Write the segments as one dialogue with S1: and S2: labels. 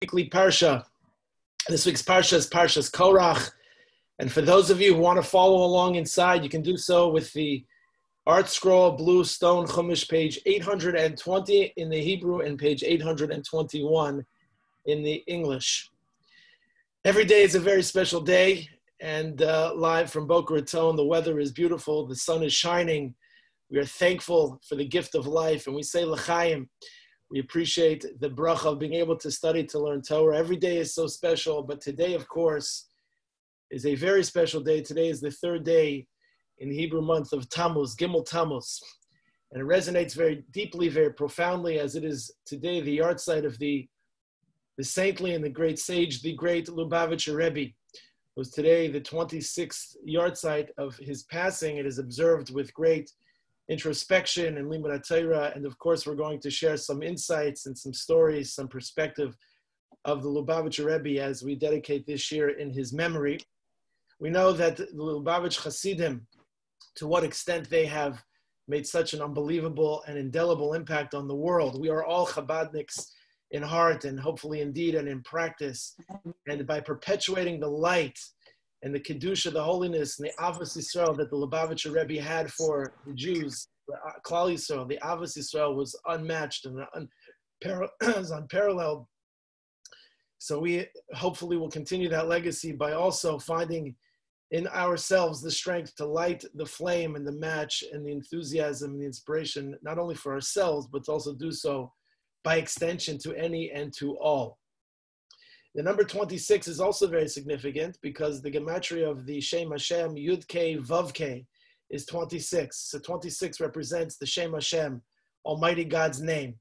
S1: Weekly Parsha. This week's Parsha is Parshas Korach. And for those of you who want to follow along inside, you can do so with the Art Scroll Blue Stone Chumash, page 820 in the Hebrew and page 821 in the English. Every day is a very special day, and live from Boca Raton, the weather is beautiful, the sun is shining. We are thankful for the gift of life, and we say l'chaim. We appreciate the bracha of being able to study, to learn Torah. Every day is so special, but today, of course, is a very special day. Today is the third day in the Hebrew month of Tammuz, Gimel Tammuz. And it resonates very deeply, very profoundly, as it is today the yahrzeit of the saintly and the great sage, the great Lubavitcher Rabbi. It was today the 26th yahrzeit of his passing. It is observed with great introspection and limud Torah, and of course we're going to share some insights and some stories, some perspective of the Lubavitcher Rebbe as we dedicate this year in his memory. We know that the Lubavitch Hasidim, to what extent they have made such an unbelievable and indelible impact on the world. We are all Chabadniks in heart and hopefully in deed and in practice, and by perpetuating the light and the Kedusha, the holiness, and the Avos Yisrael that the Lubavitcher Rebbe had for the Jews, the Klal Yisrael, the Avos Yisrael was unmatched and unparalleled. So we hopefully will continue that legacy by also finding in ourselves the strength to light the flame and the match and the enthusiasm and the inspiration, not only for ourselves, but to also do so by extension to any and to all. The number 26 is also very significant because the gematria of the Shem Hashem, Yud K Vav K, is 26. So 26 represents the Shem Hashem, Almighty God's name.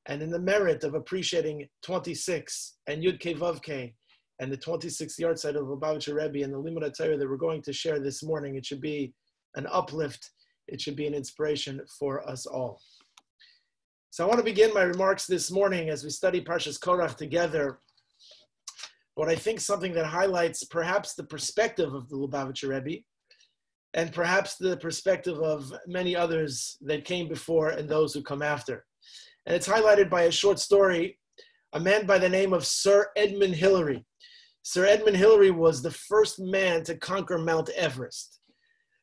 S1: And in the merit of appreciating 26 and Yud K Vav K and the 26th yahrzeit of Lubavitcher Rebbe and the limud Torah that we're going to share this morning, it should be an uplift. It should be an inspiration for us all. So I want to begin my remarks this morning as we study Parshas Korach together. What I think something that highlights perhaps the perspective of the Lubavitcher Rebbe and perhaps the perspective of many others that came before and those who come after. And it's highlighted by a short story, a man by the name of Sir Edmund Hillary. Sir Edmund Hillary was the first man to conquer Mount Everest.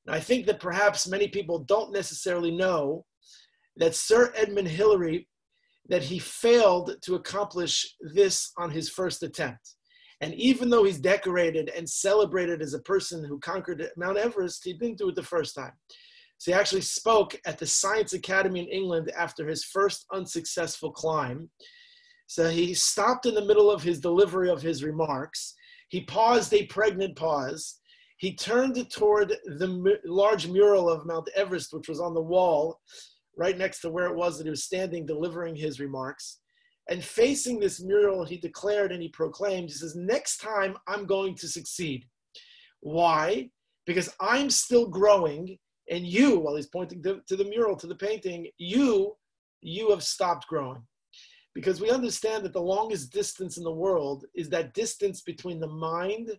S1: And I think that perhaps many people don't necessarily know that Sir Edmund Hillary, that he failed to accomplish this on his first attempt. And even though he's decorated and celebrated as a person who conquered Mount Everest, he didn't do it the first time. So he actually spoke at the Science Academy in England after his first unsuccessful climb. So he stopped in the middle of his delivery of his remarks. He paused a pregnant pause. He turned toward the large mural of Mount Everest, which was on the wall, right next to where it was that he was standing delivering his remarks. And facing this mural, he declared and he proclaimed, he says, next time I'm going to succeed. Why? Because I'm still growing, and you, while he's pointing to the mural, to the painting, you have stopped growing. Because we understand that the longest distance in the world is that distance between the mind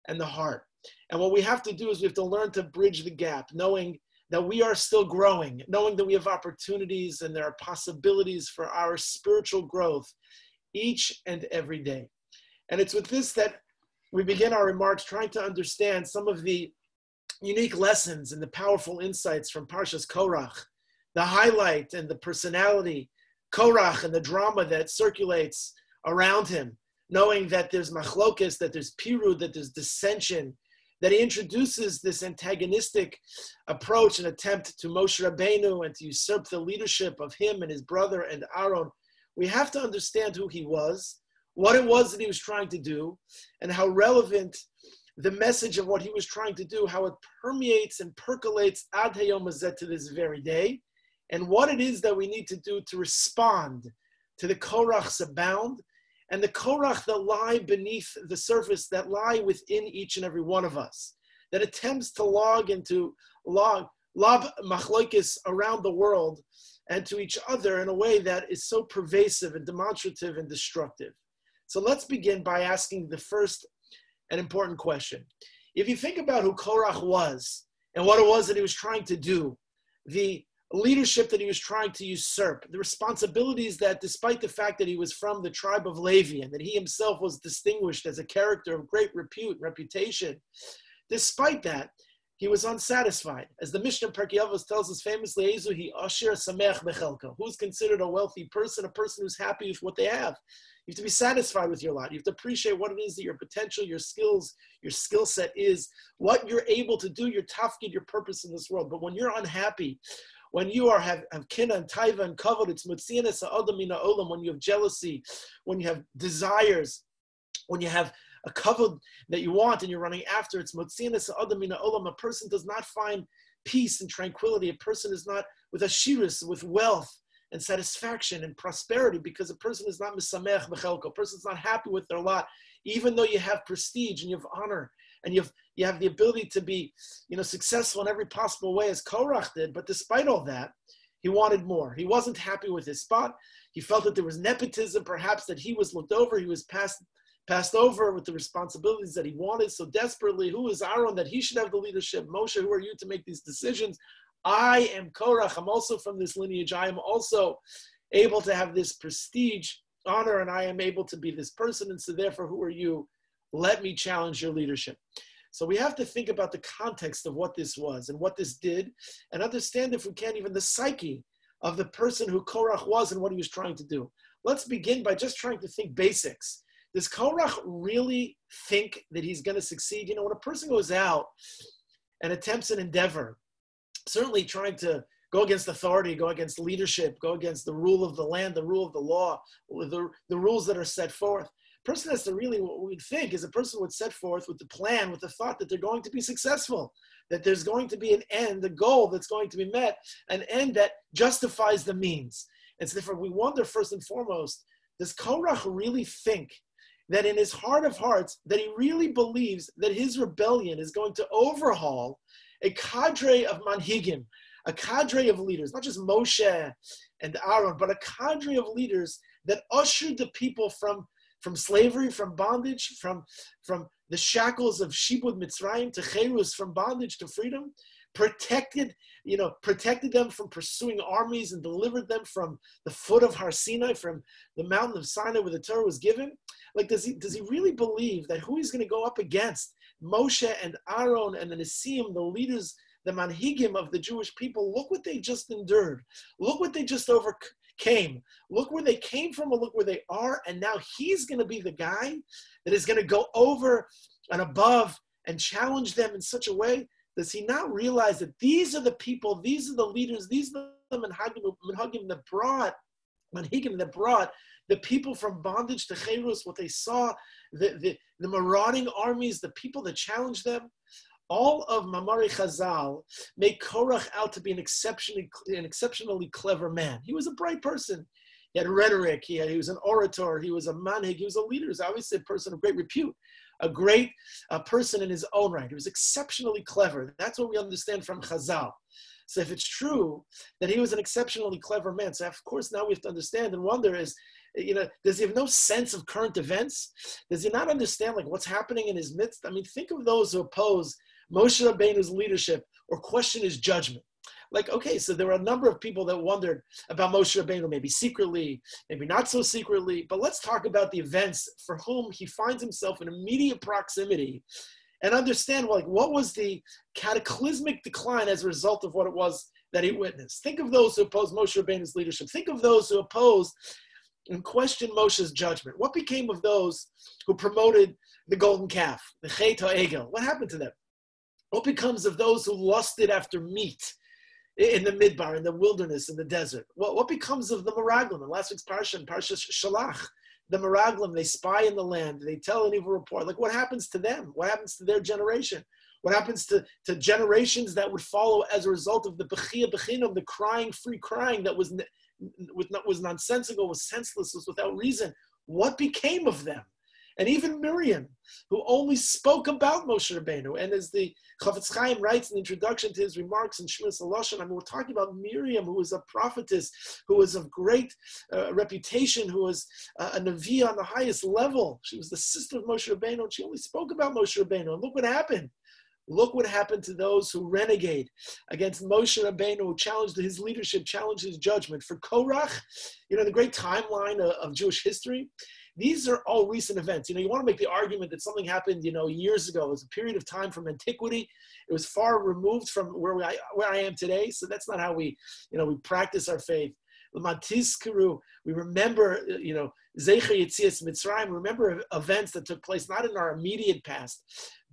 S1: and the heart. And what we have to do is we have to learn to bridge the gap, knowing that we are still growing, knowing that we have opportunities and there are possibilities for our spiritual growth each and every day. And it's with this that we begin our remarks, trying to understand some of the unique lessons and the powerful insights from Parshas Korach, the highlight and the personality, Korach and the drama that circulates around him, knowing that there's machlokas, that there's pirud, that there's dissension, that he introduces this antagonistic approach and attempt to Moshe Rabbeinu and to usurp the leadership of him and his brother and Aaron. We have to understand who he was, what it was that he was trying to do, and how relevant the message of what he was trying to do, how it permeates and percolates ad hayom hazeh to this very day, and what it is that we need to do to respond to the Korachs abound, and the Korach that lie beneath the surface, that lie within each and every one of us, that attempts to lob machloikis around the world and to each other in a way that is so pervasive and demonstrative and destructive. So let's begin by asking the first and important question. If you think about who Korach was and what it was that he was trying to do, the leadership that he was trying to usurp, the responsibilities that, despite the fact that he was from the tribe of Levi and that he himself was distinguished as a character of great reputation, despite that, he was unsatisfied. As the Mishnah Perkei Avos tells us famously, Ezu hi asher samech bechelko. Who's considered a wealthy person? A person who's happy with what they have. You have to be satisfied with your lot. You have to appreciate what it is that your potential, your skills, your skill set is, what you're able to do, your tafkid, your purpose in this world. But when you're unhappy, when you have kina and taiva and kavod, it's mutzianes ha'adam min ha'olam, when you have jealousy, when you have desires, when you have a kavod that you want and you're running after, it's mutzianes ha'adam min ha'olam. A person does not find peace and tranquility. A person is not with ashirus, with wealth and satisfaction and prosperity, because a person is not misamech bechelko. A person is not happy with their lot, even though you have prestige and you have honor and you have the ability to be, successful in every possible way, as Korach did. But despite all that, he wanted more. He wasn't happy with his spot. He felt that there was nepotism, perhaps that he was looked over. He was passed over with the responsibilities that he wanted so desperately. Who is Aaron that he should have the leadership? Moshe, who are you to make these decisions? I am Korach. I'm also from this lineage. I am also able to have this prestige, honor, and I am able to be this person. And so therefore, who are you? Let me challenge your leadership. So we have to think about the context of what this was and what this did, and understand, if we can, even the psyche of the person who Korach was and what he was trying to do. Let's begin by just trying to think basics. Does Korach really think that he's going to succeed? When a person goes out and attempts an endeavor, certainly trying to go against authority, go against leadership, go against the rule of the land, the rule of the law, the rules that are set forth. A person has to really, what we think is a person would set forth with the plan, with the thought that they're going to be successful, that there's going to be an end, a goal that's going to be met, an end that justifies the means. And so therefore we wonder, first and foremost, does Korach really think that in his heart of hearts, that he really believes that his rebellion is going to overhaul a cadre of manhigim, a cadre of leaders, not just Moshe and Aaron, but a cadre of leaders that ushered the people from slavery, from bondage, from the shackles of Shibud Mitzrayim to Cherus, from bondage to freedom, protected them from pursuing armies and delivered them from the foot of Har Sinai, from the mountain of Sinai where the Torah was given. Like, does he really believe that who he's going to go up against, Moshe and Aaron and the Nesiim, the leaders, the manhigim of the Jewish people? Look what they just endured. Look what they just overcame. Look where they came from, and look where they are. And now he's going to be the guy that is going to go over and above and challenge them in such a way. Does he not realize that these are the people, these are the leaders, these are the manhigim that brought the people from bondage to Cherus, what they saw, the marauding armies, the people that challenged them? All of Mamari Chazal make Korach out to be an exceptionally clever man. He was a bright person. He had rhetoric. He was an orator. He was a manhig. He was a leader. He was obviously a person of great repute, a great person in his own right. He was exceptionally clever. That's what we understand from Chazal. So if it's true that he was an exceptionally clever man, so of course now we have to understand and wonder is, does he have no sense of current events? Does he not understand what's happening in his midst? I mean, think of those who oppose Moshe Rabbeinu's leadership or question his judgment. Okay, so there were a number of people that wondered about Moshe Rabbeinu, maybe secretly, maybe not so secretly, but let's talk about the events for whom he finds himself in immediate proximity and understand, what was the cataclysmic decline as a result of what it was that he witnessed. Think of those who opposed Moshe Rabbeinu's leadership. Think of those who opposed and questioned Moshe's judgment. What became of those who promoted the golden calf, the Chet HaEgel? What happened to them? What becomes of those who lusted after meat in the midbar, in the wilderness, in the desert? What becomes of the Meraglim? In last week's Parsha, in Parshas Shalach, the Meraglim, they spy in the land, they tell an evil report. What happens to them? What happens to their generation? What happens to generations that would follow as a result of the Bechinam, the crying, free crying that was nonsensical, was senseless, was without reason? What became of them? And even Miriam, who only spoke about Moshe Rabbeinu. And as the Chafetz Chaim writes in the introduction to his remarks in Shmiras HaLashon, we're talking about Miriam, who was a prophetess, who was of great reputation, who was a Neviah on the highest level. She was the sister of Moshe Rabbeinu, and she only spoke about Moshe Rabbeinu. And look what happened. Look what happened to those who renegade against Moshe Rabbeinu, who challenged his leadership, challenged his judgment. For Korach, the great timeline of Jewish history, these are all recent events. You want to make the argument that something happened, years ago. It was a period of time from antiquity. It was far removed from where I am today. So that's not how we practice our faith. We remember, Zecher Yetzias Mitzrayim, remember events that took place not in our immediate past,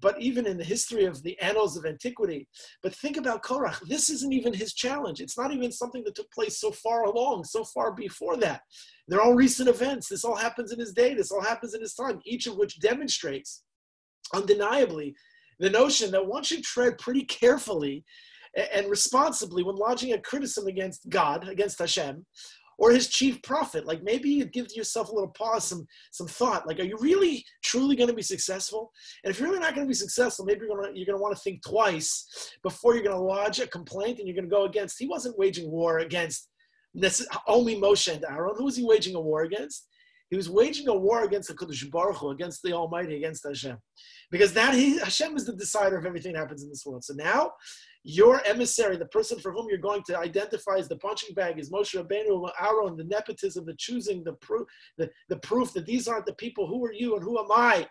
S1: but even in the history of the annals of antiquity. But think about Korach. This isn't even his challenge. It's not even something that took place so far along, so far before that. They're all recent events. This all happens in his day. This all happens in his time, each of which demonstrates, undeniably, the notion that one should tread pretty carefully and responsibly when lodging a criticism against God, against Hashem, or his chief prophet. Like maybe you give yourself a little pause, some thought. Like, are you really, truly going to be successful? And if you're really not going to be successful, maybe you're going to want to think twice before you're going to lodge a complaint and you're going to go against. He wasn't waging war against only Moshe and Aaron. Who was he waging a war against? He was waging a war against the Kodesh Baruch Hu, against the Almighty, against Hashem. Because Hashem is the decider of everything that happens in this world. So now, your emissary, the person for whom you're going to identify as the punching bag, is Moshe Rabbeinu, Aaron, the nepotism, the choosing, the proof that these aren't the people. Who are you and who am I?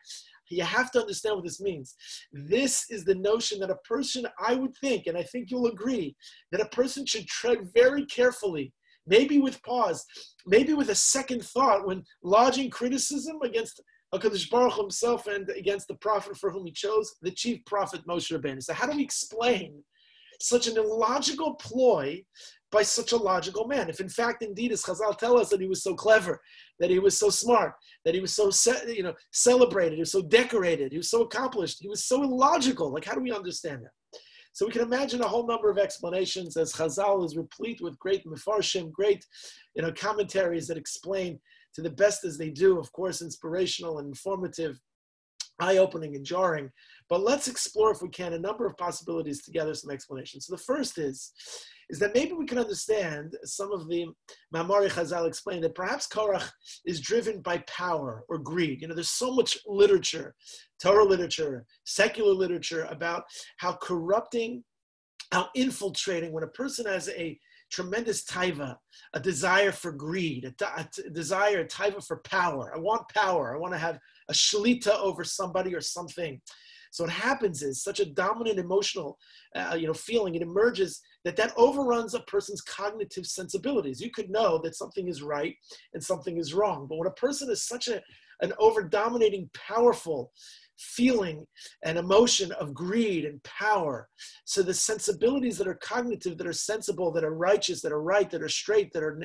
S1: You have to understand what this means. This is the notion that a person, I would think, and I think you'll agree, that a person should tread very carefully, maybe with pause, maybe with a second thought when lodging criticism against HaKadosh Baruch Hu himself and against the prophet for whom he chose, the chief prophet Moshe Rabbeinu. So how do we explain such an illogical ploy by such a logical man? If in fact, indeed, as Chazal tell us that he was so clever, that he was so smart, that he was so celebrated, he was so decorated, he was so accomplished, he was so illogical. Like, how do we understand that? So we can imagine a whole number of explanations, as Chazal is replete with great mefarshim, great commentaries that explain to the best as they do, of course, inspirational and informative, eye-opening and jarring. But let's explore, if we can, a number of possibilities together, some explanations. So the first is that maybe we can understand, some of the Ma'amari Chazal explain, that perhaps Korach is driven by power or greed. There's so much literature, Torah literature, secular literature, about how corrupting, how infiltrating, when a person has a tremendous taiva, a desire for greed, a desire, a taiva for power. I want power. I want to have a shlita over somebody or something. So what happens is such a dominant emotional, feeling. It emerges that overruns a person's cognitive sensibilities. You could know that something is right and something is wrong, but when a person is such an over-dominating, powerful feeling and emotion of greed and power, so the sensibilities that are cognitive, that are sensible, that are righteous, that are right, that are straight, that are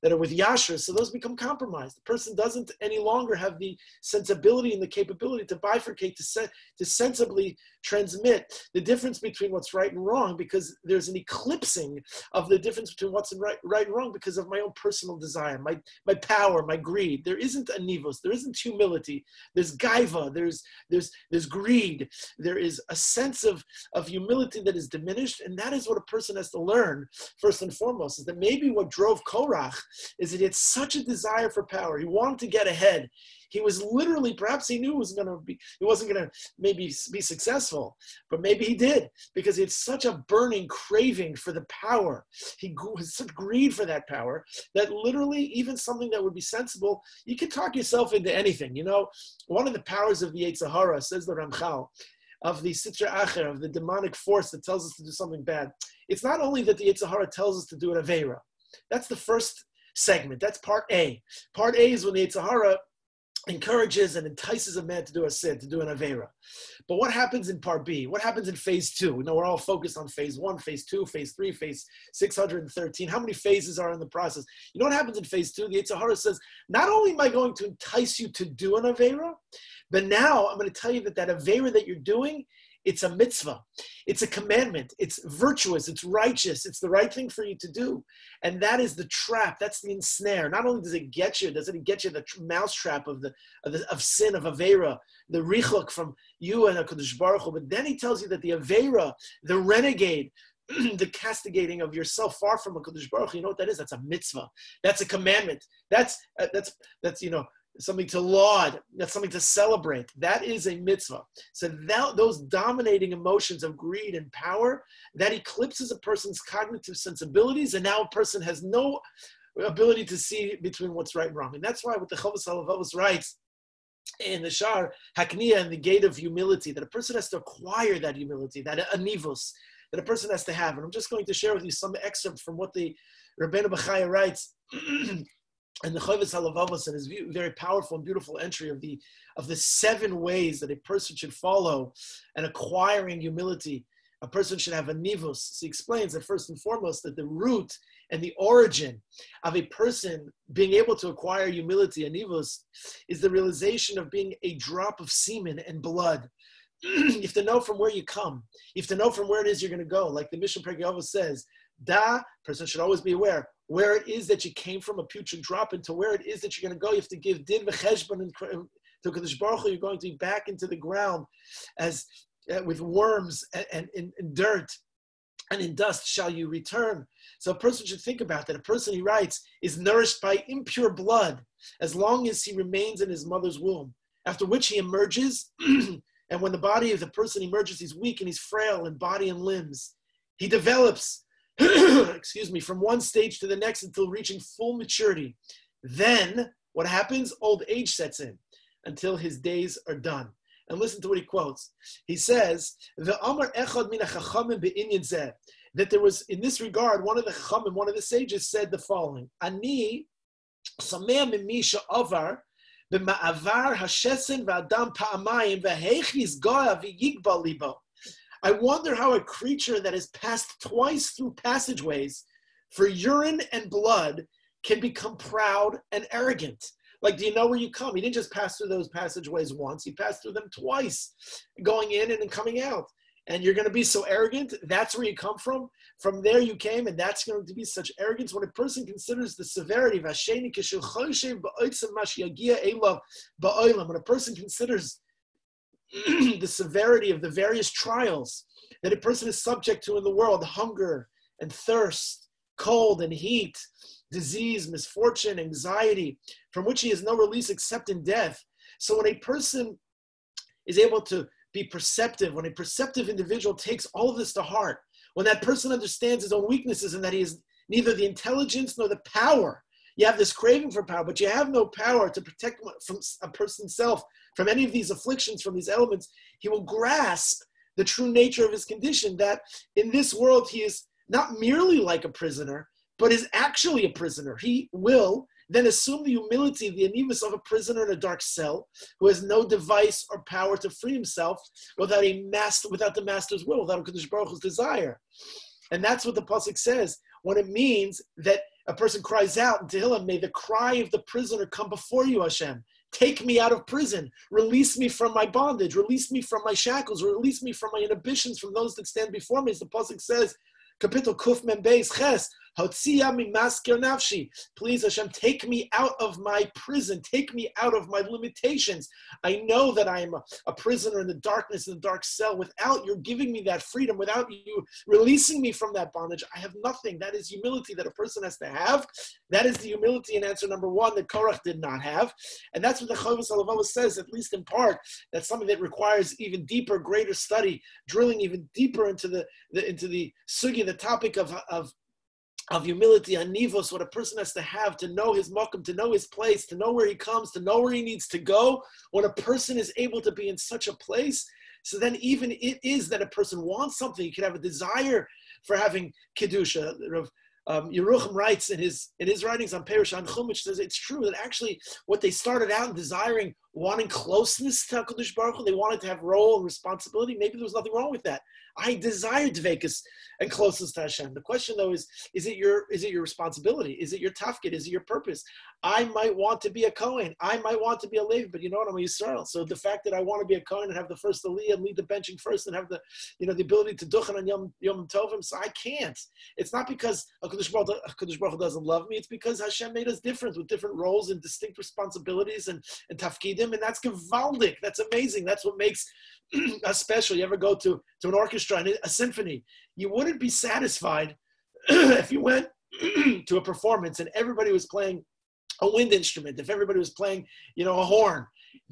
S1: that are with yashra, so those become compromised. The person doesn't any longer have the sensibility and the capability to bifurcate, to sensibly transmit the difference between what's right and wrong, because there's an eclipsing of the difference between what's right and wrong because of my own personal desire, my power, my greed. There isn't a nivos, there isn't humility, there's gaiva, there's greed, there is a sense of humility that is diminished, and that is what a person has to learn first and foremost, is that maybe what drove Korach is that he had such a desire for power. He wanted to get ahead. He was literally, perhaps he knew he wasn't going to maybe be successful, but maybe he did, because he had such a burning craving for the power. He was such greed for that power that literally even something that would be sensible, you could talk yourself into anything. One of the powers of the Yetzer Hara, says the Ramchal, of the Sitra Acher, of the demonic force that tells us to do something bad. It's not only that the Yetzer Hara tells us to do an Aveira. That's the first segment. That's part A. Part A is when the Yetzer Hara encourages and entices a man to do a sin, to do an Aveira. But what happens in part B? What happens in phase 2? We're all focused on phase 1, phase 2, phase 3, phase 613. How many phases are in the process? You know what happens in phase 2? The Yetzer Hara says, not only am I going to entice you to do an Aveira, but now I'm going to tell you that Aveira that you're doing, it's a mitzvah. It's a commandment. It's virtuous. It's righteous. It's the right thing for you to do. And that is the trap. That's the ensnare. Not only does it get you the mousetrap of sin, of Aveira, the richok from you and HaKadosh Baruch Hu, but then he tells you that the Aveira, the renegade, the castigating of yourself far from HaKadosh Baruch Hu, you know what that is? That's a mitzvah. That's a commandment. That's something to laud, that's something to celebrate. That is a mitzvah. So those dominating emotions of greed and power, that eclipses a person's cognitive sensibilities, and now a person has no ability to see between what's right and wrong. And that's why what the Chovos HaLevavos writes in the Shar Hakniya, and the gate of humility, that a person has to acquire that humility, that anivos, that a person has to have. And I'm just going to share with you some excerpt from what the Rabbeinu Bechaya writes and the Chovos HaLevavos, and his very powerful and beautiful entry of the 7 ways that a person should follow in acquiring humility. A person should have a nivus. So he explains that first and foremost, that the root and the origin of a person being able to acquire humility, a nivus, is the realization of being a drop of semen and blood. You have to know from where you come. You have to know from where it is you're going to go. Like the Mishnah Perkei Avos says, person should always be aware where it is that you came from, a putrid drop, and to where it is that you're going to go. You have to give din v'cheshbon to Kadosh Baruch Hu. You're going to be back into the ground as with worms and in dirt, and in dust shall you return. So a person should think about that. A person, he writes, is nourished by impure blood as long as he remains in his mother's womb, after which he emerges, and when the body of the person emerges, he's weak and he's frail in body and limbs. He develops, from one stage to the next until reaching full maturity. Then, what happens? Old age sets in until his days are done. And listen to what he quotes. He says, that there was, in this regard, one of the Chachamim, one of the sages said the following: Ani sameh mimi she'avar b'ma'avar hashesen v'adam pa'amayim v'heichis goya v'yigba libo. I wonder how a creature that has passed twice through passageways for urine and blood can become proud and arrogant. Like, do you know where you come? He didn't just pass through those passageways once. He passed through them twice, going in and then coming out. And you're going to be so arrogant. That's where you come from. From there you came, and that's going to be such arrogance. When a person considers the severity of when a person considers the severity of the various trials that a person is subject to in the world, hunger and thirst, cold and heat, disease, misfortune, anxiety, from which he has no release except in death. So when a person is able to be perceptive, when a perceptive individual takes all of this to heart, when that person understands his own weaknesses and that he has neither the intelligence nor the power, you have this craving for power, but you have no power to protect from a person's self from any of these afflictions, from these elements, he will grasp the true nature of his condition, that in this world he is not merely like a prisoner, but is actually a prisoner. He will then assume the humility, the anivus of a prisoner in a dark cell who has no device or power to free himself without the master's will, without Kadosh Baruch Hu's desire. And that's what the pasuk says when it means that a person cries out in Tehillim, may the cry of the prisoner come before you, Hashem. Take me out of prison. Release me from my bondage. Release me from my shackles. Release me from my inhibitions, from those that stand before me. As the pasuk says, Kapitel Kuf Mem Beis Ches, Hotziya mi masker nafshi. Please, Hashem, take me out of my prison. Take me out of my limitations. I know that I am a prisoner in the darkness, in the dark cell. Without you giving me that freedom, without you releasing me from that bondage, I have nothing. That is humility that a person has to have. That is the humility in answer number one that Korach did not have. And that's what the Chovos HaLevavos says, at least in part. That's something that requires even deeper, greater study, drilling even deeper into the sugi, the topic of humility, anivos, what a person has to know his makom, to know his place, to know where he comes, to know where he needs to go. When a person is able to be in such a place, so then even it is that a person wants something, he could have a desire for having kedusha. Yerucham writes in his writings on Parsha on Chumash, says it's true that actually what they started out desiring, wanting closeness to HaKadosh Baruch Hu, they wanted to have role and responsibility. Maybe there was nothing wrong with that. I desire dveikus and closeness to Hashem. The question though is it your responsibility? Is it your tafkid? Is it your purpose? I might want to be a Kohen. I might want to be a Levi, but you know what? I'm a Yisrael. So the fact that I want to be a Kohen and have the first Aliyah and lead the benching first and have the ability to duchen on Yom Tovim, so I can't. It's not because HaKadosh Baruch Hu doesn't love me. It's because Hashem made us different with different roles and distinct responsibilities and tafkidim, and that's gewaldic. That's amazing. That's what makes us special. You ever go to an orchestra and a symphony, you wouldn't be satisfied if you went to a performance and everybody was playing a wind instrument, if everybody was playing, a horn.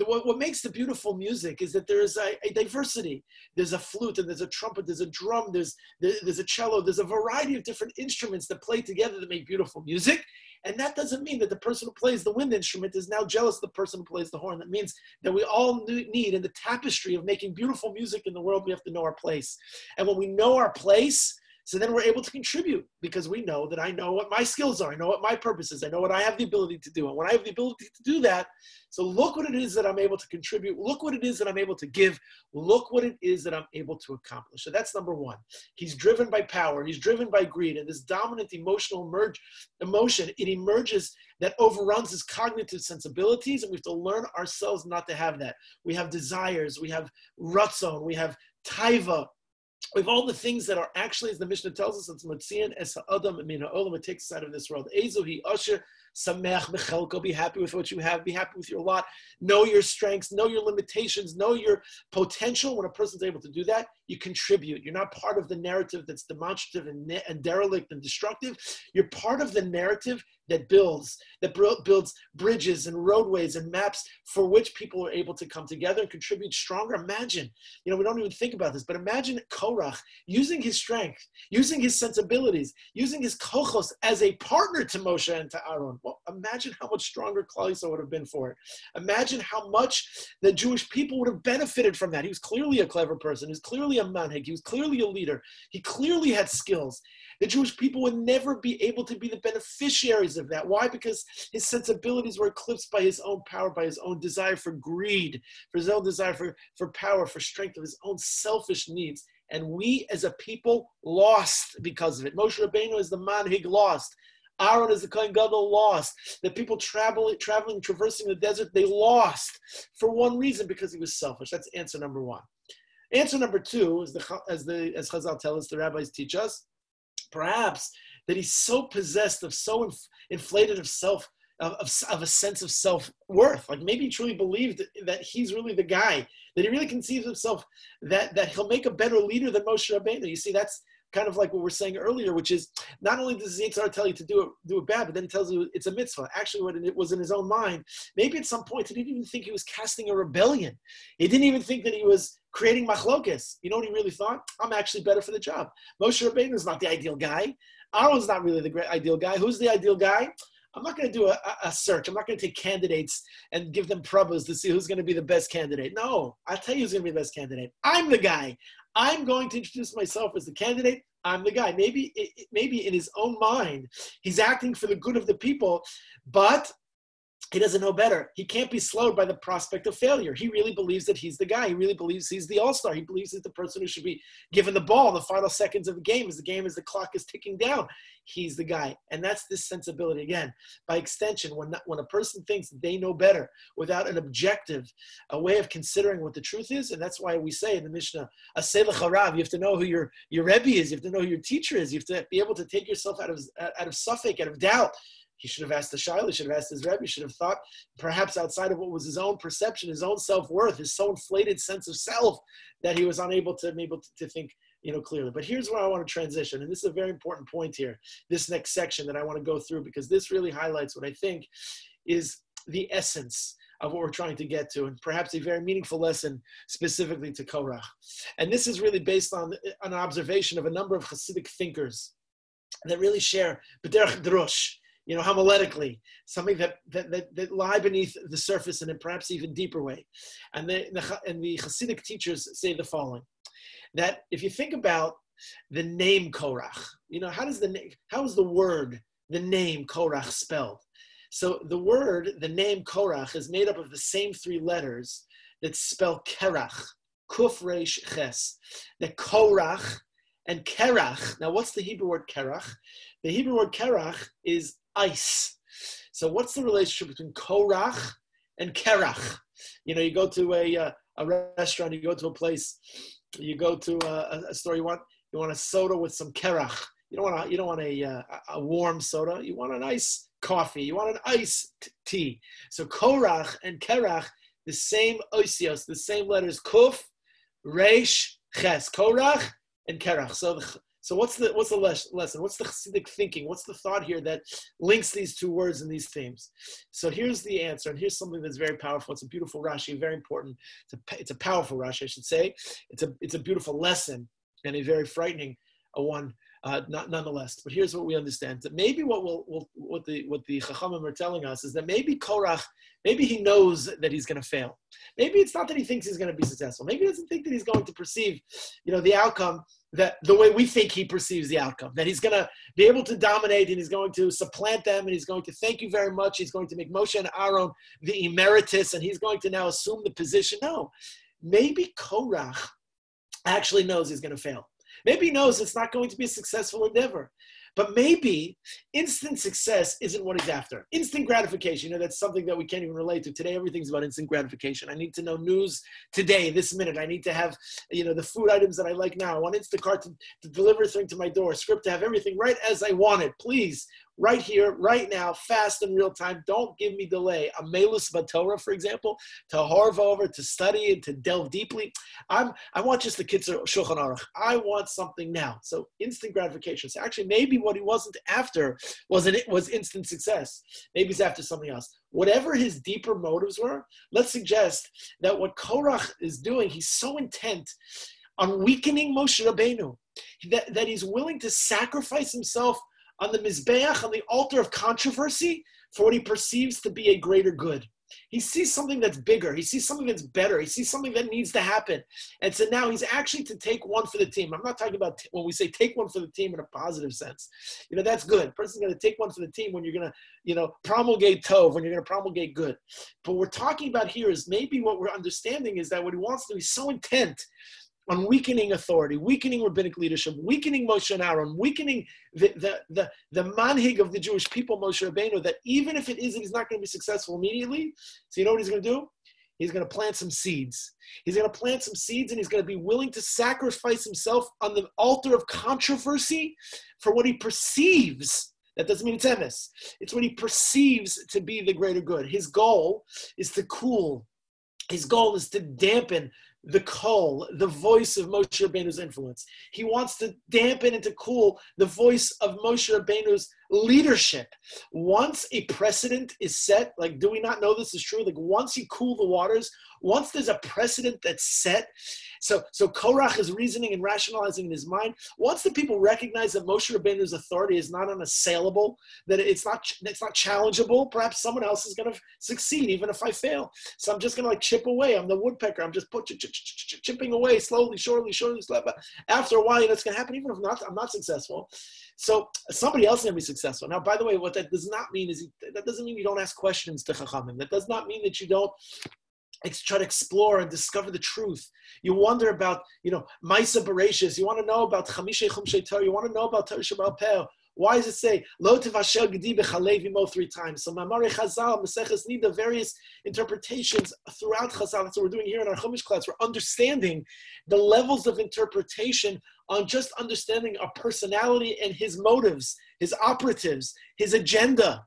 S1: What makes the beautiful music is that there is a diversity. There's a flute, and there's a trumpet, there's a drum, there's a cello, there's a variety of different instruments that play together to make beautiful music. And that doesn't mean that the person who plays the wind instrument is now jealous of the person who plays the horn. That means that we all need, in the tapestry of making beautiful music in the world, we have to know our place. And when we know our place, so then we're able to contribute, because we know that I know what my skills are. I know what my purpose is. I know what I have the ability to do. And when I have the ability to do that, so look what it is that I'm able to contribute. Look what it is that I'm able to give. Look what it is that I'm able to accomplish. So that's number one. He's driven by power. He's driven by greed. And this dominant emotion, it emerges that overruns his cognitive sensibilities. And we have to learn ourselves not to have that. We have desires. We have ratzon. We have taiva. We have all the things that are actually, as the Mishnah tells us, it's Matzian es ha'adam min ha'olam, it takes us out of this world. Ezo hi asher samech bechelko, be happy with what you have, be happy with your lot, know your strengths, know your limitations, know your potential. When a person's able to do that, you contribute. You're not part of the narrative that's demonstrative and derelict and destructive. You're part of the narrative that builds bridges and roadways and maps for which people are able to come together and contribute stronger. Imagine, we don't even think about this, but imagine Korach using his strength, using his sensibilities, using his kochos as a partner to Moshe and to Aaron. Well, imagine how much stronger Klal Yisrael would have been for it. Imagine how much the Jewish people would have benefited from that. He was clearly a clever person. He was clearly a manhig. He was clearly a leader. He clearly had skills. The Jewish people would never be able to be the beneficiaries of that. Why? Because his sensibilities were eclipsed by his own power, by his own desire for greed, for his own desire for power, for strength, of his own selfish needs. And we as a people lost because of it. Moshe Rabbeinu is the manhig, lost. Aaron is the Kohen Gadol, lost. The people traveling, traversing the desert, they lost for one reason, because he was selfish. That's answer number one. Answer number two is as Chazal tell us, the rabbis teach us, perhaps that he's so possessed of, so inflated of self, of a sense of self-worth. Like maybe he truly believed that he's really the guy, that he really conceives himself that he'll make a better leader than Moshe Rabbeinu. You see, that's kind of like what we're saying earlier, which is not only does the Yitzhar tell you to do it bad, but then it tells you it's a mitzvah. Actually, when it was in his own mind, maybe at some point he didn't even think he was casting a rebellion. He didn't even think that he was creating machlokes. You know what he really thought? I'm actually better for the job. Moshe Rabbeinu is not the ideal guy. Aaron's not really the great ideal guy. Who's the ideal guy? I'm not going to do a search. I'm not going to take candidates and give them probas to see who's going to be the best candidate. No, I'll tell you who's going to be the best candidate. I'm the guy. I'm going to introduce myself as the candidate. I'm the guy. Maybe in his own mind, he's acting for the good of the people, but he doesn't know better. He can't be slowed by the prospect of failure. He really believes that he's the guy. He really believes he's the all-star. He believes he's the person who should be given the ball in the final seconds of the game, as the clock is ticking down. He's the guy. And that's this sensibility. Again, by extension, when a person thinks they know better without an objective, a way of considering what the truth is, and that's why we say in the Mishnah, Aseh lecha Rav, you have to know who your Rebbe is. You have to know who your teacher is. You have to be able to take yourself out of suffix, out of doubt. He should have asked the Shaila, he should have asked his Rebbe, he should have thought perhaps outside of what was his own perception, his own self-worth, his so inflated sense of self that he was unable to think clearly. But here's where I want to transition, and this is a very important point here, this next section that I want to go through, because this really highlights what I think is the essence of what we're trying to get to, and perhaps a very meaningful lesson specifically to Korach. And this is really based on an observation of a number of Hasidic thinkers that really share b'derech drush, homiletically, something that lie beneath the surface in a perhaps even deeper way. And the Hasidic teachers say the following, that if you think about the name Korach, how is the word, the name Korach spelled? So the name Korach is made up of the same three letters that spell Kerach, Kuf Reish Ches. The Korach and Kerach. Now, what's the Hebrew word Kerach? The Hebrew word Kerach is ice. So what's the relationship between Korach and Kerach? You go to a restaurant, you go to a place, you go to a store, you want a soda with some Kerach. You don't want a warm soda. You want an ice coffee. You want an iced tea. So Korach and Kerach, the same osios, the same letters, Kuf, Reish, Ches. Korach and Kerach. So So what's the lesson? What's the Chassidic thinking? What's the thought here that links these two words and these themes? So here's the answer, and here's something that's very powerful. It's a beautiful Rashi, very important. It's a powerful Rashi, I should say. It's a beautiful lesson and a very frightening one, not nonetheless. But here's what we understand: that maybe what the Chachamim are telling us is that maybe Korach, maybe he knows that he's going to fail. Maybe it's not that he thinks he's going to be successful. Maybe he doesn't think that he's going to perceive, the outcome that the way we think he perceives the outcome, that he's going to be able to dominate and he's going to supplant them and he's going to thank you very much. He's going to make Moshe and Aaron the emeritus and he's going to now assume the position. No, maybe Korach actually knows he's going to fail. Maybe he knows it's not going to be a successful endeavor. But maybe instant success isn't what he's after. Instant gratification, that's something that we can't even relate to. Today, everything's about instant gratification. I need to know news today, this minute. I need to have, the food items that I like now. I want Instacart to deliver everything to my door. Script to have everything right as I want it. Please, right here, right now, fast and real time. Don't give me delay. A melus b'Torah, for example, to harv over, to study and to delve deeply. I want just the Kitzur Shulchan Aruch. I want something now. So instant gratification. So actually, maybe what he wasn't after was instant success. Maybe he's after something else. Whatever his deeper motives were, let's suggest that what Korach is doing, he's so intent on weakening Moshe Rabbeinu that he's willing to sacrifice himself on the Mizbeach, on the altar of controversy, for what he perceives to be a greater good. He sees something that's bigger. He sees something that's better. He sees something that needs to happen. And so now he's actually to take one for the team. I'm not talking about when we say take one for the team in a positive sense. That's good. A person's going to take one for the team when you're going to, promulgate Tov, when you're going to promulgate good. But what we're talking about here is maybe what we're understanding is that what he wants to do, he's so intent on weakening authority, weakening rabbinic leadership, weakening Moshe and Aaron, weakening the manhig of the Jewish people, Moshe Rabbeinu, that even if it is that he's not going to be successful immediately, so you know what he's going to do? He's going to plant some seeds. He's going to plant some seeds and he's going to be willing to sacrifice himself on the altar of controversy for what he perceives. That doesn't mean it's emes. It's what he perceives to be the greater good. His goal is to cool. His goal is to dampen the kol, the voice of Moshe Rabbeinu's influence. He wants to dampen and to cool the voice of Moshe Rabbeinu's leadership. Once a precedent is set, like, do we not know this is true? Like, once you cool the waters, once there's a precedent that's set, so Korach is reasoning and rationalizing in his mind. Once the people recognize that Moshe Rabbeinu's authority is not unassailable, that it's not challengeable, perhaps someone else is going to succeed even if I fail. So I'm just going to chip away. I'm the woodpecker. I'm just chipping away slowly, surely. After a while, it's going to happen even if I'm not successful. So somebody else is going to be successful. Now, by the way, what that does not mean is that doesn't mean you don't ask questions to Chachamim. That does not mean that you don't try to explore and discover the truth. You wonder about, Maisa Bereshis. You want to know about Chamishay Chumshay Torah. You want to know about Torah Shabbat Peh. Why does it say Lo Tevashel Gedi B'Chalev Imo 3 times? So Mamare Chazal, Maseches Nida, various interpretations throughout Chazal. That's what we're doing here in our Chumash class. We're understanding the levels of interpretation on just understanding a personality and his motives, his operatives, his agenda.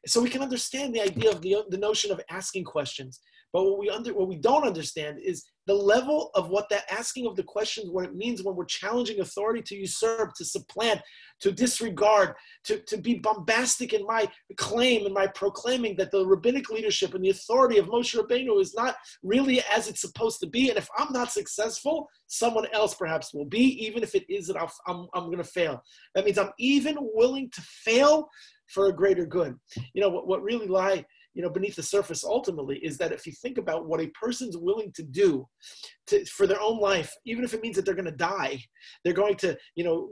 S1: So we can understand the idea of the notion of asking questions. But what we don't understand is the level of what that asking of the questions, what it means when we're challenging authority to usurp, to supplant, to disregard, to be bombastic in my claim and my proclaiming that the rabbinic leadership and the authority of Moshe Rabbeinu is not really as it's supposed to be. And if I'm not successful, someone else perhaps will be, even if it is that I'm going to fail. That means I'm even willing to fail for a greater good. What really lie beneath the surface ultimately is that if you think about what a person's willing to do for their own life, even if it means that they're going to die, they're going to,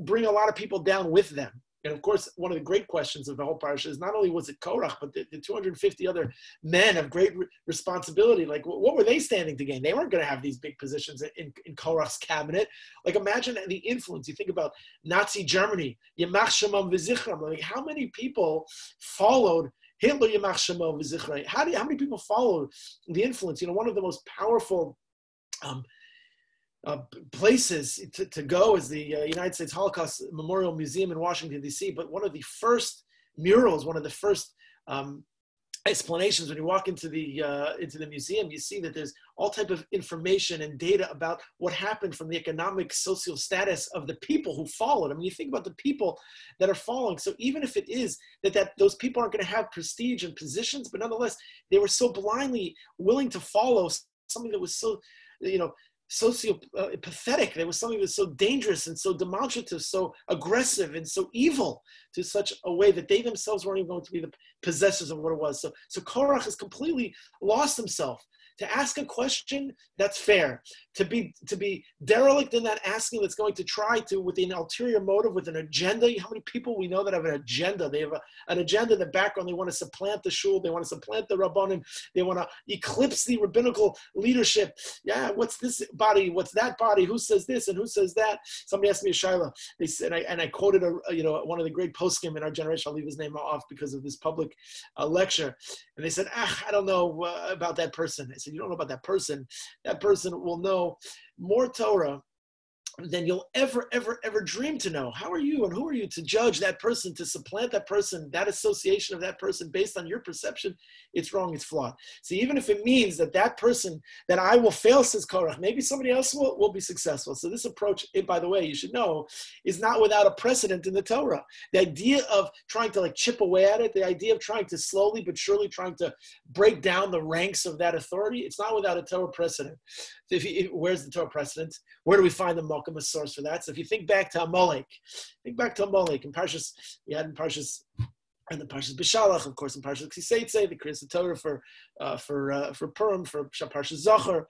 S1: bring a lot of people down with them. And of course, one of the great questions of the whole Parsha is not only was it Korach, but the 250 other men of great responsibility. Like, what were they standing to gain? They weren't going to have these big positions in Korach's cabinet. Like, imagine the influence. You think about Nazi Germany, Yamach Shemam V'Zichram. Like, how many people followed Hitler, Yamach Shemam V'Zichram? How many people followed the influence? One of the most powerful places to go is the United States Holocaust Memorial Museum in Washington, D.C., but one of the first murals, one of the first explanations. When you walk into the museum, you see that there's all type of information and data about what happened from the economic social status of the people who followed. I mean, you think about the people that are following. So even if it is that those people aren't going to have prestige and positions, but nonetheless, they were so blindly willing to follow something that was so, pathetic. There was something that was so dangerous and so demonstrative, so aggressive and so evil, to such a way that they themselves weren't even going to be the possessors of what it was. So Korach has completely lost himself. To ask a question that's fair, to be derelict in that asking, that's going to try to, with an ulterior motive, with an agenda. How many people we know that have an agenda? They have an agenda in the background. They want to supplant the shul. They want to supplant the rabbanim. They want to eclipse the rabbinical leadership. Yeah, what's this body? What's that body? Who says this and who says that? Somebody asked me a shaila. They said, and I quoted one of the great poskim in our generation. I'll leave his name off because of this public lecture. And they said, I don't know about that person. I said, you don't know about that person. That person will know more Torah than you'll ever dream to know. How are you and who are you to judge that person, to supplant that person, that association of that person based on your perception? It's wrong, it's flawed. So even if it means that person, that I will fail, says Korach, maybe somebody else will be successful. So this approach, by the way, you should know, is not without a precedent in the Torah. The idea of trying to chip away at it, the idea of trying to slowly but surely trying to break down the ranks of that authority, it's not without a Torah precedent. So where's the Torah precedent? Where do we find the Malkum, a source for that? So if you think back to Amalek, in Parshas, we had in Parshas, and the Parshas B'Shalach, of course, in Parshas Ksiseitze, the Kriyas Torah for Purim, for Parshas Zachor.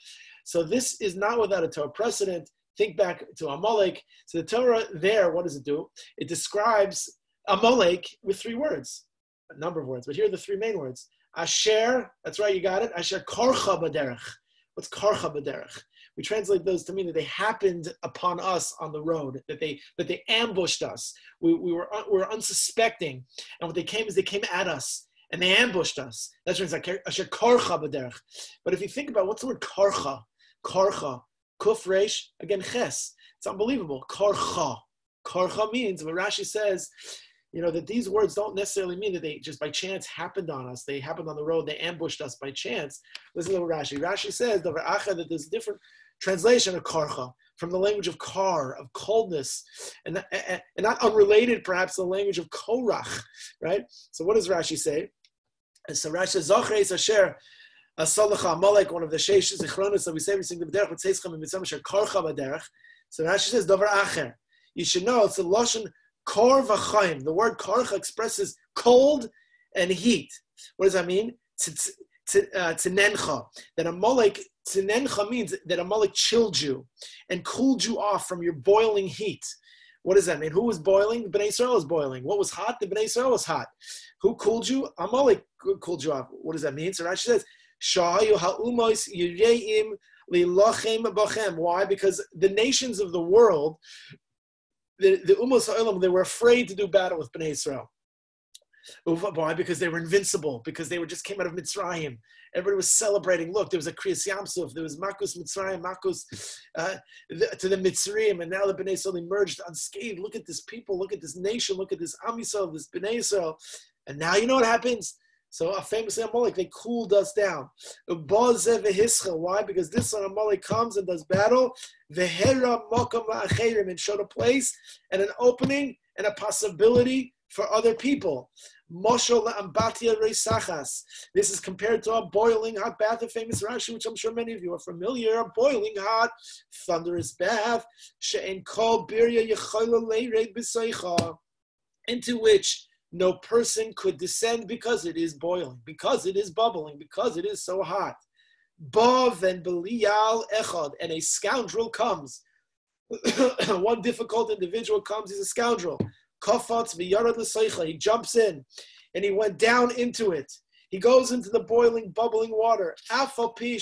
S1: So this is not without a Torah precedent. Think back to Amalek. So the Torah there, what does it do? It describes Amalek with 3 words, a number of words, but here are the 3 main words. Asher, that's right, you got it. Asher Korcha B'derech. What's Korcha B'derech? We translate those to mean that they happened upon us on the road, that they ambushed us. We were unsuspecting, and what they came is they came at us and they ambushed us. That's what it's like asher korcha b'derech. But if you think about what's the word korcha, kuf reish, again ches. It's unbelievable. Korcha means, what Rashi says, that these words don't necessarily mean that they just by chance happened on us. They happened on the road. They ambushed us by chance. Listen to Rashi. Rashi says that there's a different translation of karcha from the language of kar, of coldness, and not unrelated perhaps to the language of korach, right? So what does Rashi say? And so Rashi says, Zochreis Asher Asalacha Amalek, one of the Sheish Zichronos that we say every single B'derech, but Tzeischem and Mitzvah Asher Karcha B'derech. So Rashi says, Dover Acher. You should know it's a Lashon Kor v'chaim. The word karcha expresses cold and heat. What does that mean? Tzinencha. That Amalek, tzinencha means that Amalek chilled you and cooled you off from your boiling heat. What does that mean? Who was boiling? The Bnei Yisrael was boiling. What was hot? The Bnei Yisrael was hot. Who cooled you? Amalek cooled you off. What does that mean? So Rashi says, Shahayu ha'umos yireim lilachem b'chem. Why? Because the nations of the world, the Umos Ha'olam, they were afraid to do battle with Bnei Yisrael. Why? Because they were invincible, because they just came out of Mitzrayim. Everybody was celebrating. Look, there was a Kriyas Yamsuf, there was Makus Mitzrayim, Makus to the Mitzrayim, and now the Bnei Yisrael emerged unscathed. Look at this people, look at this nation, look at this Am Yisrael, this Bnei Yisrael. And now you know what happens? So famously Amalek, they cooled us down. Why? Because this one Amalek comes and does battle, and showed a place and an opening and a possibility for other people. This is compared to a boiling hot bath, a famous Rashi, which I'm sure many of you are familiar. A boiling hot, thunderous bath, into which no person could descend because it is boiling, because it is bubbling, because it is so hot. Bav and Belial Echad, and a scoundrel comes. One difficult individual comes, he's a scoundrel. Kafatz v'yarad l'seicha, he jumps in, and he went down into it. He goes into the boiling, bubbling water. Afal pi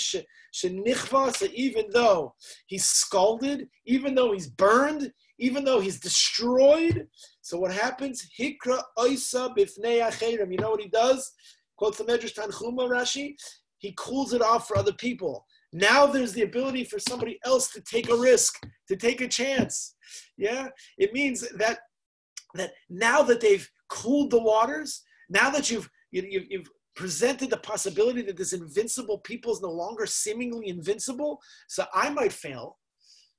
S1: shenichvas, even though he's scalded, even though he's burned, even though he's destroyed. So what happens? Hikra oisa bifnei acherim. You know what he does? Quotes the Medrash Tanchuma, Rashi. He cools it off for other people. Now there's the ability for somebody else to take a risk, to take a chance. Yeah, it means that now that they've cooled the waters, now that you've presented the possibility that this invincible people is no longer seemingly invincible. So I might fail,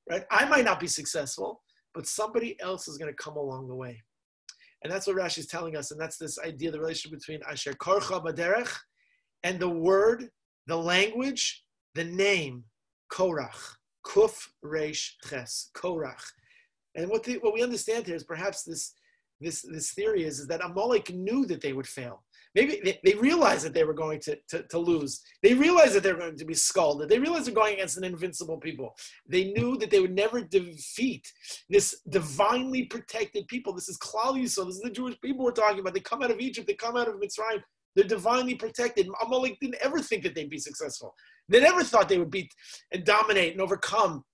S1: right? I might not be successful, but somebody else is going to come along the way. And that's what Rashi is telling us. And that's this idea, the relationship between Asher Korcha Baderech and the word, the language, the name, Korach. Kuf Reish Ches, Korach. And what we understand here is perhaps this theory is that Amalek knew that they would fail. Maybe they realized that they were going to lose. They realized that they were going to be scalded. They realized they're going against an invincible people. They knew that they would never defeat this divinely protected people. This is Klal Yisrael. This is the Jewish people we're talking about. They come out of Egypt. They come out of Mitzrayim. They're divinely protected. Amalek didn't ever think that they'd be successful. They never thought they would beat and dominate and overcome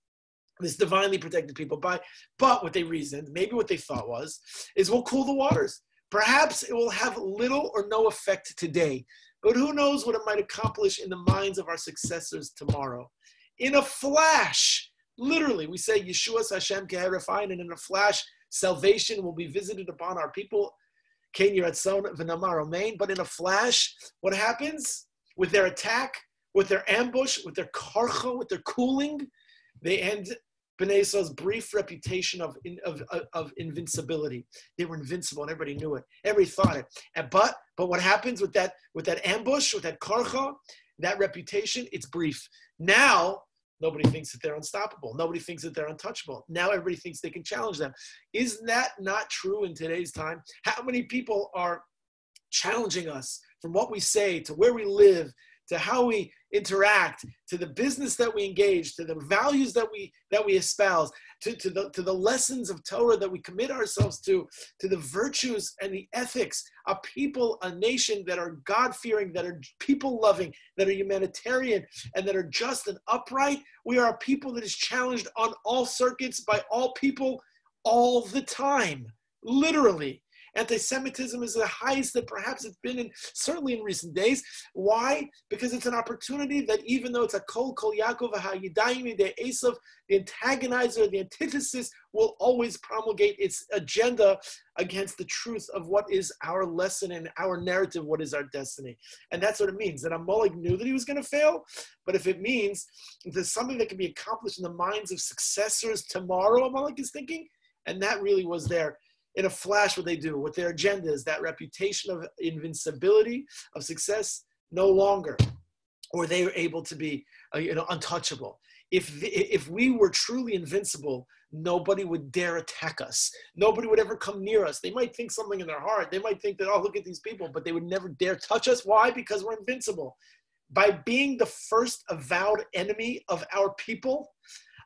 S1: this divinely protected people. But what they reasoned, maybe what they thought is we'll cool the waters. Perhaps it will have little or no effect today, but who knows what it might accomplish in the minds of our successors tomorrow. In a flash, literally, we say, Yeshua's Hashem keherefine, and in a flash, salvation will be visited upon our people. But in a flash, what happens with their attack, with their ambush, with their karcha, with their cooling? They end Bnei Yisrael's brief reputation of invincibility. They were invincible, and everybody knew it. Everybody thought it. But what happens with that ambush, with that karcha, that reputation? It's brief. Now nobody thinks that they're unstoppable. Nobody thinks that they're untouchable. Now everybody thinks they can challenge them. Isn't that not true in today's time? How many people are challenging us from what we say to where we live, to how we interact, to the business that we engage, to the values that we espouse, to the lessons of Torah that we commit ourselves to the virtues and the ethics, a people, a nation that are God-fearing, that are people-loving, that are humanitarian, and that are just and upright. We are a people that is challenged on all circuits by all people all the time, literally. Anti-Semitism is the highest that perhaps it's been certainly in recent days. Why? Because it's an opportunity that even though it's a kol Yaakov, the Esav, the antagonizer, the antithesis will always promulgate its agenda against the truth of what is our lesson and our narrative, what is our destiny. And that's what it means, that Amalek knew that he was going to fail, but if it means there's something that can be accomplished in the minds of successors tomorrow, Amalek is thinking, and that really was there. In a flash, what they do with their agendas, that reputation of invincibility, of success, no longer, or they were able to be, untouchable. If we were truly invincible, nobody would dare attack us. Nobody would ever come near us. They might think something in their heart. They might think that, oh, look at these people, but they would never dare touch us. Why? Because we're invincible. By being the first avowed enemy of our people,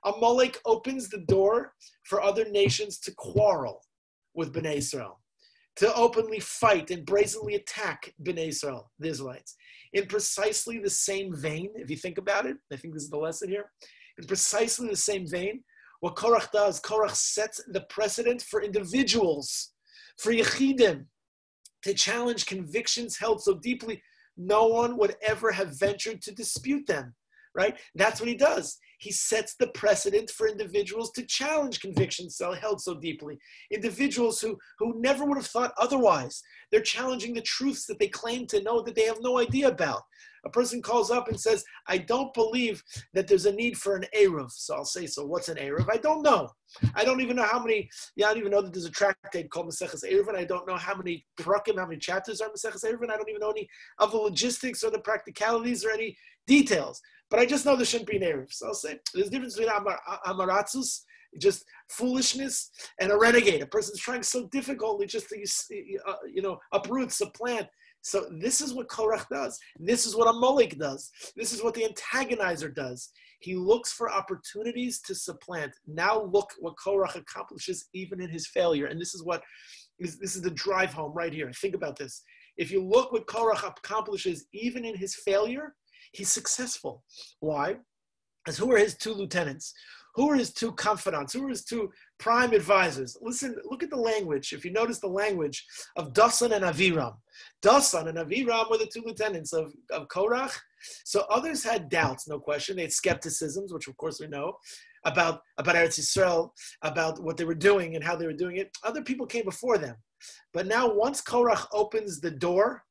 S1: Amalek opens the door for other nations to quarrel with Bnei Yisrael, to openly fight and brazenly attack Bnei Yisrael, the Israelites. In precisely the same vein, if you think about it, I think this is the lesson here, in precisely the same vein, what Korach does, Korach sets the precedent for individuals, for Yechidim, to challenge convictions held so deeply, no one would ever have ventured to dispute them, right? That's what he does. He sets the precedent for individuals to challenge convictions held so deeply. Individuals who never would have thought otherwise. They're challenging the truths that they claim to know that they have no idea about. A person calls up and says, I don't believe that there's a need for an Eruv. So I'll say, so what's an Eruv? I don't know. I don't even know how many, I don't even know that there's a tractate called Maseches Eruvin. I don't know how many prakim, how many chapters are Maseches Eruvin. I don't even know any of the logistics or the practicalities or any details. But I just know there shouldn't be an Eruv. So I'll say, there's a difference between Amaratzus, just foolishness, and a renegade. A person's trying so difficultly just to, uproot, supplant. So this is what Korach does. This is what Amalek does. This is what the antagonizer does. He looks for opportunities to supplant. Now look what Korach accomplishes even in his failure. And this is the drive home right here. Think about this. If you look what Korach accomplishes even in his failure, he's successful. Why? Because who are his two lieutenants? Who are his two confidants? Who are his two prime advisors? Listen, look at the language. If you notice the language of Dasan and Aviram. Dasan and Aviram were the two lieutenants of Korach. So others had doubts, no question. They had skepticisms, which of course we know, about Eretz Yisrael, about what they were doing and how they were doing it. Other people came before them. But now once Korach opens the door,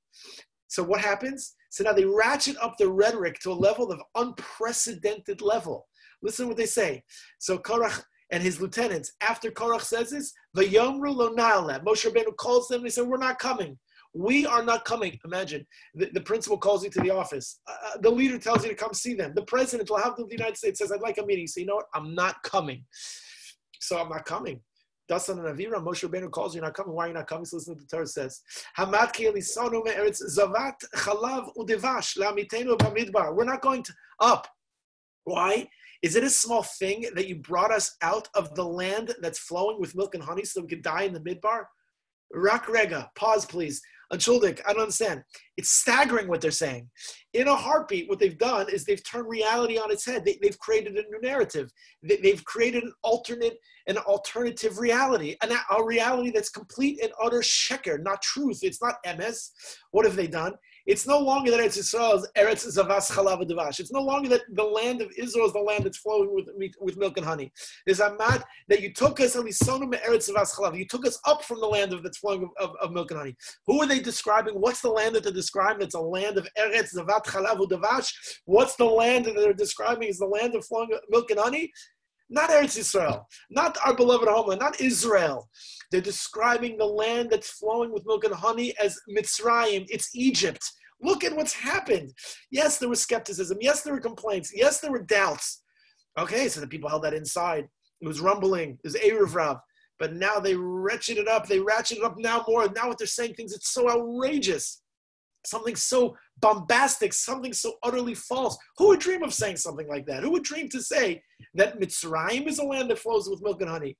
S1: So what happens? So now they ratchet up the rhetoric to a level of unprecedented level. Listen to what they say. So Korach and his lieutenants, after Korach says this, Vayomru lo na'aleh. Moshe Rabbeinu calls them and they say, we're not coming. We are not coming. Imagine, the principal calls you to the office. The leader tells you to come see them. The president of the United States says, I'd like a meeting. So you know what? I'm not coming. So I'm not coming. Dasan and Avira, Moshe Rabbeinu calls you, not coming. Why are you not coming? So listen to what the Torah says. Hamad ki elisonu me'eretz zavat chalav udevash la'amitenu b'midbar. We're not going up. Why? Is it a small thing that you brought us out of the land that's flowing with milk and honey so we could die in the midbar? Rak rega, pause please. Entschuldig, I don't understand. It's staggering what they're saying. In a heartbeat, what they've done is they've turned reality on its head. They've created a new narrative. They've created an alternative reality, a reality that's complete and utter sheker, not truth. It's not emes. What have they done? It's no longer that Eretz Yisrael is Eretz Zavas Chalav U'Devash. It's no longer that the land of Israel is the land that's flowing with milk and honey. There's a mat that you took us, Elisonu Eretz Zavas Chalav. You took us up from the land that's flowing of milk and honey. Who are they describing? What's the land that they're describing? It's a land of Eretz Zavat Chalav U'Devash. What's the land that they're describing? Is the land of flowing milk and honey? Not Eretz Yisrael, not our beloved homeland, not Israel. They're describing the land that's flowing with milk and honey as Mitzrayim. It's Egypt. Look at what's happened. Yes, there was skepticism. Yes, there were complaints. Yes, there were doubts. Okay, so the people held that inside. It was rumbling. It was Erev Rav. But now they ratchet it up. They ratchet it up now more. Now what they're saying, things, it's so outrageous. Something so bombastic, something so utterly false. Who would dream of saying something like that? Who would dream to say that Mitzrayim is a land that flows with milk and honey?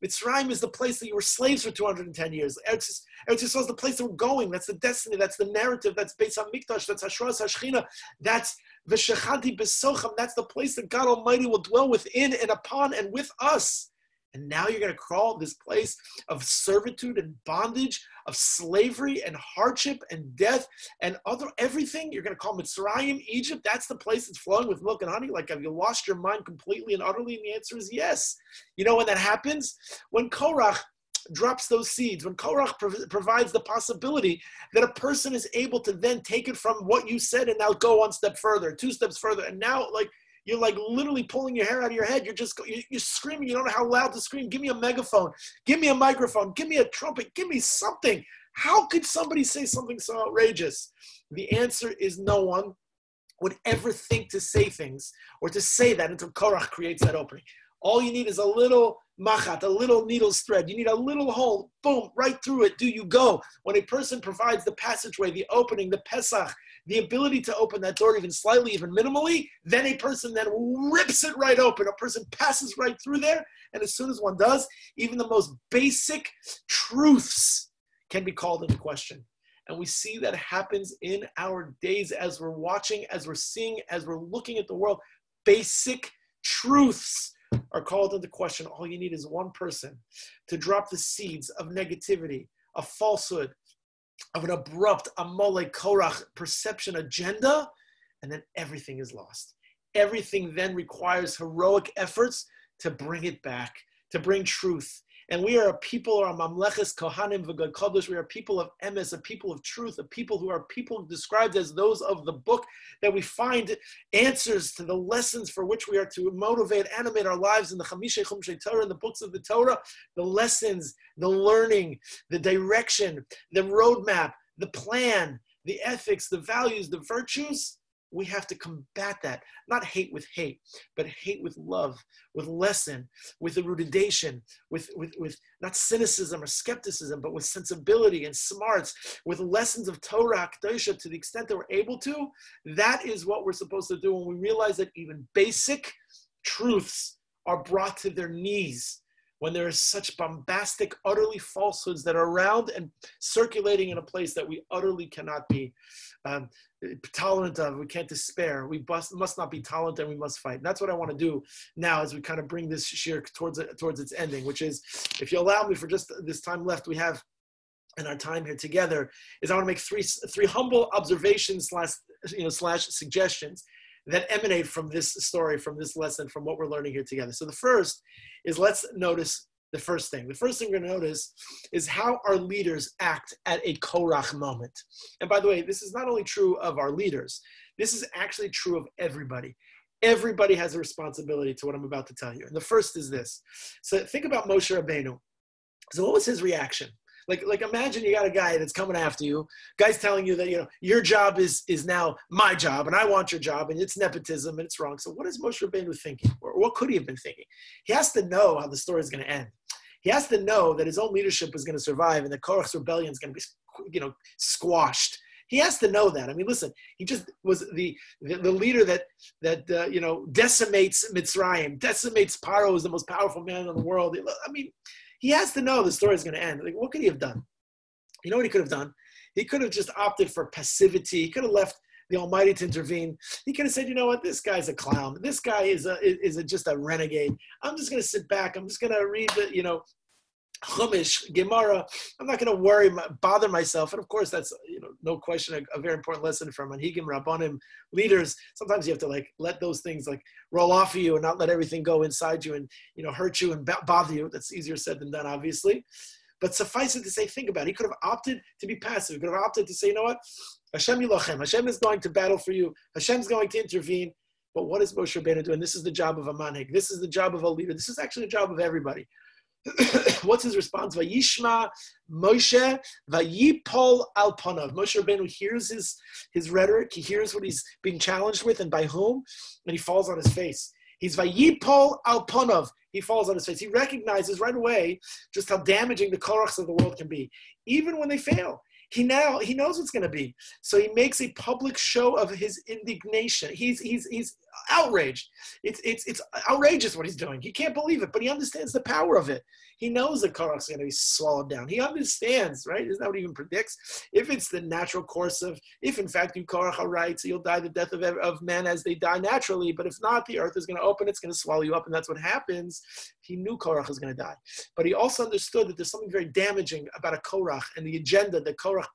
S1: Mitzrayim is the place that you were slaves for 210 years. Eretz Yisrael is the place that we're going. That's the destiny. That's the narrative. That's Beis HaMikdash. That's Hashras HaShechina. That's V'shechanti B'socham. That's the place that God Almighty will dwell within and upon and with us. And now you're going to crawl this place of servitude and bondage, of slavery and hardship and death and everything. You're going to call Mitzrayim, Egypt. That's the place that's flowing with milk and honey. Like, have you lost your mind completely and utterly? And the answer is yes. You know when that happens? When Korach drops those seeds, when Korach provides the possibility that a person is able to then take it from what you said and now go one step further, 2 steps further. And now, you're literally pulling your hair out of your head. You're screaming. You don't know how loud to scream. Give me a megaphone. Give me a microphone. Give me a trumpet. Give me something. How could somebody say something so outrageous? The answer is no one would ever think to say things or to say that until Korach creates that opening. All you need is a little machat, a little needle's thread. You need a little hole. Boom, right through it. Do you go? When a person provides the passageway, the opening, the Pesach, the ability to open that door even slightly, even minimally, then a person then rips it right open. A person passes right through there, and as soon as one does, even the most basic truths can be called into question. And we see that happens in our days as we're watching, as we're seeing, as we're looking at the world. Basic truths are called into question. All you need is one person to drop the seeds of negativity, of falsehood, of an abrupt Amalek Korach perception agenda, and then everything is lost. Everything then requires heroic efforts to bring it back, to bring truth. And we are a people, or a Mamleches Kohanim V'Gad Kodesh, we are a people of emes, a people of truth, a people who are people described as those of the book, that we find answers to the lessons for which we are to motivate, animate our lives in the Chamishay Chumshay Torah, in the books of the Torah, the lessons, the learning, the direction, the roadmap, the plan, the ethics, the values, the virtues. We have to combat that, not hate with hate, but hate with love, with lesson, with eruditation, with not cynicism or skepticism, but with sensibility and smarts, with lessons of Torah, Kedusha, to the extent that we're able to. That is what we're supposed to do when we realize that even basic truths are brought to their knees, when there is such bombastic, utterly falsehoods that are around and circulating in a place that we utterly cannot be tolerant of. We can't despair. We must not be tolerant, and we must fight. And that's what I want to do now as we kind of bring this shir towards its ending, which is, if you allow me for just this time left we have in our time here together, is I want to make three humble observations slash suggestions that emanate from this story, from this lesson, from what we're learning here together. So the first is, let's notice the first thing. The first thing we're going to notice is how our leaders act at a Korach moment. And by the way, this is not only true of our leaders, this is actually true of everybody. Everybody has a responsibility to what I'm about to tell you. And the first is this. So think about Moshe Rabbeinu. So what was his reaction? Like imagine you got a guy that's coming after you. Guy's telling you that, your job is now my job and I want your job and it's nepotism and it's wrong. So what is Moshe Rabbeinu thinking? Or what could he have been thinking? He has to know how the story is going to end. He has to know that his own leadership is going to survive and that Korach's rebellion is going to be, squashed. He has to know that. I mean, listen, he just was the leader that decimates Mitzrayim, decimates Paro, who's the most powerful man in the world. I mean, he has to know the story is going to end. Like, what could he have done? You know what he could have done? He could have just opted for passivity. He could have left the Almighty to intervene. He could have said, you know what, this guy's a clown. This guy is just a renegade. I'm just going to sit back. I'm just going to read the, Chumash, Gemara. I'm not going to bother myself. And of course, that's, no question, a very important lesson from Manhigim, Rabbanim, leaders. Sometimes you have to let those things roll off of you and not let everything go inside you and, hurt you and bother you. That's easier said than done, obviously. But suffice it to say, think about it. He could have opted to be passive. He could have opted to say, you know what? Hashem yilachem. Hashem is going to battle for you. Hashem's going to intervene. But what is Moshe Rabbeinu doing? This is the job of a manhig. This is the job of a leader. This is actually the job of everybody. What's his response? Vayishma Moshe vayipol al panav. Moshe Rabbeinu hears his rhetoric. He hears what he's being challenged with and by whom, and he falls on his face. He's vayipol al panav. He falls on his face. He recognizes right away just how damaging the Korachs of the world can be, even when they fail. He knows what's going to be. So he makes a public show of his indignation. He's outraged. It's outrageous what he's doing. He can't believe it, but he understands the power of it. He knows that Korach's going to be swallowed down. He understands, right? Isn't that what he even predicts? If it's the natural course of, if in fact you Korach are right, so you'll die the death of men as they die naturally, but if not, the earth is going to open, it's going to swallow you up, and that's what happens. He knew Korach was going to die. But he also understood that there's something very damaging about a Korach and the agenda that Korach,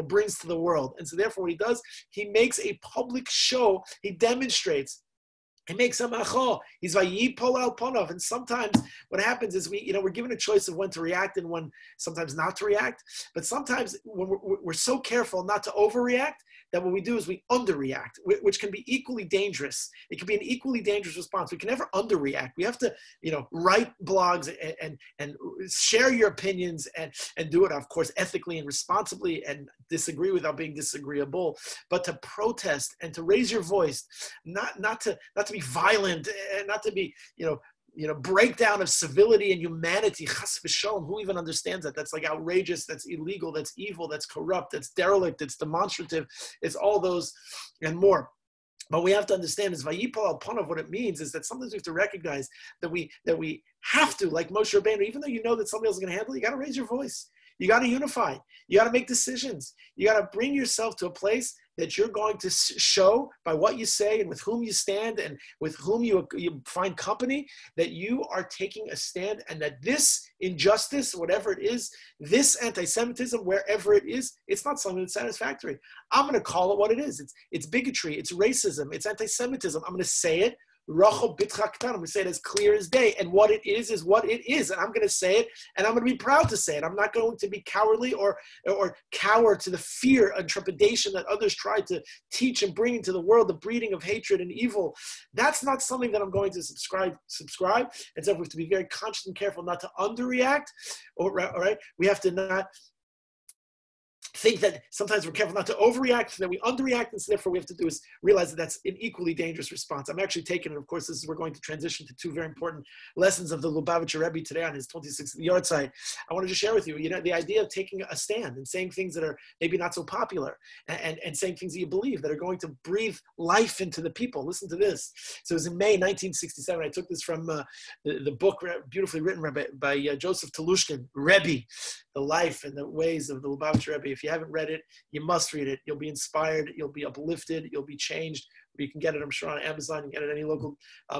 S1: brings to the world. And so therefore what he does, he makes a public show, he demonstrates. He makes a macho. He's vayipol al panav. And sometimes what happens is we're given a choice of when to react and when sometimes not to react. But sometimes when we're so careful not to overreact that what we do is we underreact, which can be equally dangerous. It can be an equally dangerous response. We can never underreact. We have to, write blogs and share your opinions and do it, of course, ethically and responsibly and disagree without being disagreeable, but to protest and to raise your voice, not to be violent and not to be, breakdown of civility and humanity. Chas v'sholom. Who even understands that? That's outrageous. That's illegal. That's evil. That's corrupt. That's derelict. It's demonstrative. It's all those and more. But we have to understand is vayipol al panav. What it means is that sometimes we have to recognize that we have to, like Moshe Rabbeinu, even though you know that somebody else is going to handle it, you got to raise your voice. You got to unify. You got to make decisions. You got to bring yourself to a place that you're going to show by what you say and with whom you stand and with whom you find company, that you are taking a stand and that this injustice, whatever it is, this anti-Semitism, wherever it is, it's not something that's satisfactory. I'm going to call it what it is. It's bigotry. It's racism. It's anti-Semitism. I'm going to say it. Rachel Bitchaktan. I'm going to say it as clear as day. And what it is what it is. And I'm going to say it, and I'm going to be proud to say it. I'm not going to be cowardly or cower to the fear and trepidation that others try to teach and bring into the world, the breeding of hatred and evil. That's not something that I'm going to subscribe. And so we have to be very conscious and careful not to underreact. All right? We have to not think that sometimes we're careful not to overreact, so that we underreact, and so therefore we have to do is realize that that's an equally dangerous response. I'm actually taking it, of course, we're going to transition to two very important lessons of the Lubavitcher Rebbe today on his 26th yard site. I want to just share with you, the idea of taking a stand and saying things that are maybe not so popular and saying things that you believe that are going to breathe life into the people. Listen to this. So it was in May 1967. I took this from the book, beautifully written by Joseph Telushkin, Rebbe, the life and the ways of the Lubavitcher Rebbe. If you haven't read it, you must read it. You'll be inspired. You'll be uplifted. You'll be changed. You can get it, I'm sure, on Amazon. You can get it at any local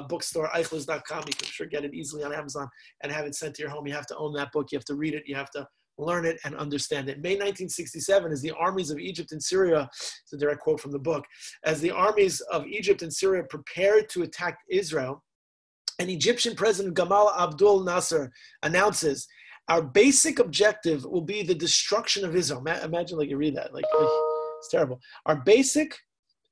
S1: bookstore, eichlers.com. You can sure get it easily on Amazon and have it sent to your home. You have to own that book. You have to read it. You have to learn it and understand it. May 1967, as the armies of Egypt and Syria, it's a direct quote from the book, as the armies of Egypt and Syria prepared to attack Israel, And Egyptian President Gamal Abdul Nasser announces, our basic objective will be the destruction of Israel. Imagine like you read that, like it's terrible. Our basic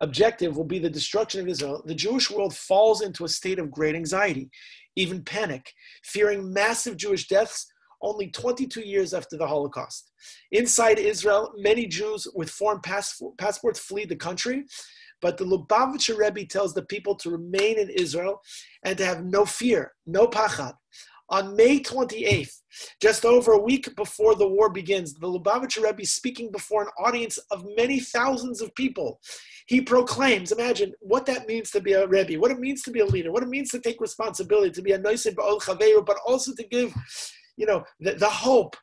S1: objective will be the destruction of Israel. The Jewish world falls into a state of great anxiety, even panic, fearing massive Jewish deaths only 22 years after the Holocaust. Inside Israel, many Jews with foreign passports flee the country, but the Lubavitcher Rebbe tells the people to remain in Israel and to have no fear, no pachad. On May 28th, just over a week before the war begins, the Lubavitcher Rebbe is speaking before an audience of many thousands of people. He proclaims, imagine what that means to be a Rebbe, what it means to be a leader, what it means to take responsibility, to be a noisei ba'ol chaveru, but also to give, the hope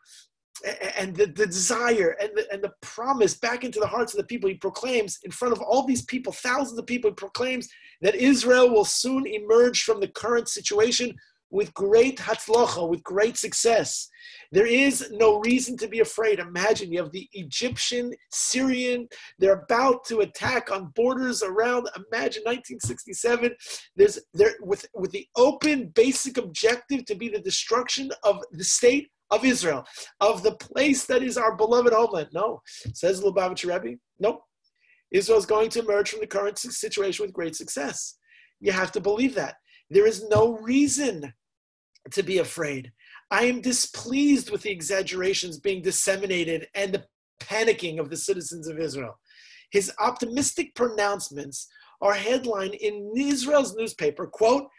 S1: and the desire and the promise back into the hearts of the people. He proclaims in front of all these people, thousands of people, he proclaims that Israel will soon emerge from the current situation with great hatzlocha, with great success. There is no reason to be afraid. Imagine you have the Egyptian, Syrian, they're about to attack on borders around, imagine 1967, with the open basic objective to be the destruction of the state of Israel, of the place that is our beloved homeland. No, says Lubavitcher Rebbe, nope. Israel is going to emerge from the current situation with great success. You have to believe that. There is no reason to be afraid. I am displeased with the exaggerations being disseminated and the panicking of the citizens of Israel. His optimistic pronouncements are headlined in Israel's newspaper, quote,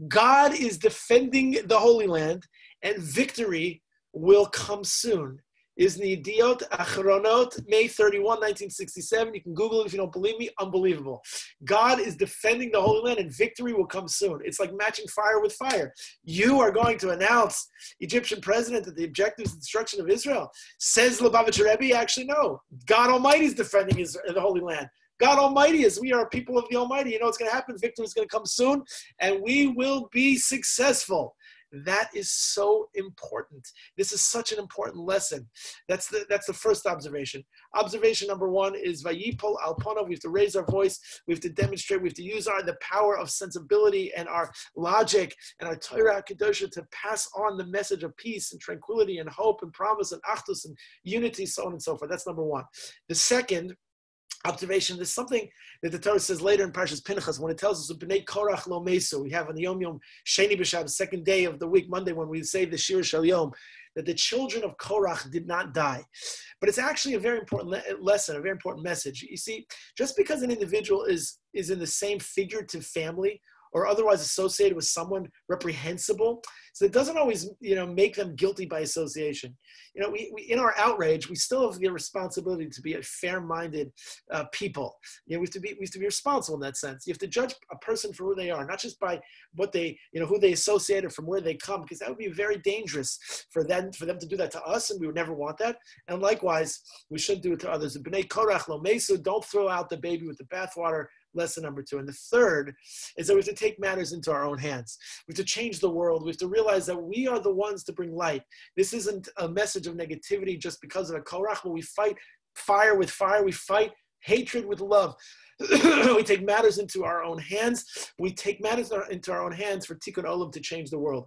S1: God is defending the Holy Land and victory will come soon. Is Nidiyot Achronot, May 31, 1967. You can Google it if you don't believe me. Unbelievable. God is defending the Holy Land and victory will come soon. It's like matching fire with fire. You are going to announce, Egyptian president, that the objective is the destruction of Israel. Says Lubavitcher Rebbe, actually no. God Almighty is defending the Holy Land. God Almighty is, we are people of the Almighty. You know what's going to happen? Victory is going to come soon and we will be successful. That is so important. This is such an important lesson. That's the first observation. Observation number one is Vayipol Alpana. We have to raise our voice. We have to demonstrate. We have to use the power of sensibility and our logic and our Torah Kedosha to pass on the message of peace and tranquility and hope and promise and achdus and unity, so on and so forth. That's number one. The second observation, there's something that the Torah says later in Parshas Pinchas when it tells us B'nei Korach lo mesu. We have on the Yom Yom Sheni B'Shabbos, second day of the week, Monday, when we say the Shir Shal Yom, that the children of Korach did not die. But it's actually a very important lesson, a very important message. You see, just because an individual is in the same figurative family or otherwise associated with someone reprehensible, so it doesn't always, make them guilty by association. We in our outrage, we still have the responsibility to be a fair-minded people. We have to be responsible in that sense. You have to judge a person for who they are, not just by what they, who they associate or from where they come, because that would be very dangerous for them to do that to us, and we would never want that. And likewise, we shouldn't do it to others. B'nei Korach lo mesu, don't throw out the baby with the bathwater. Lesson number two. And the third is that we have to take matters into our own hands. We have to change the world. We have to realize that we are the ones to bring light. This isn't a message of negativity just because of a Korach, but we fight fire with fire. We fight hatred with love. We take matters into our own hands. We take matters into our own hands for Tikkun Olam to change the world.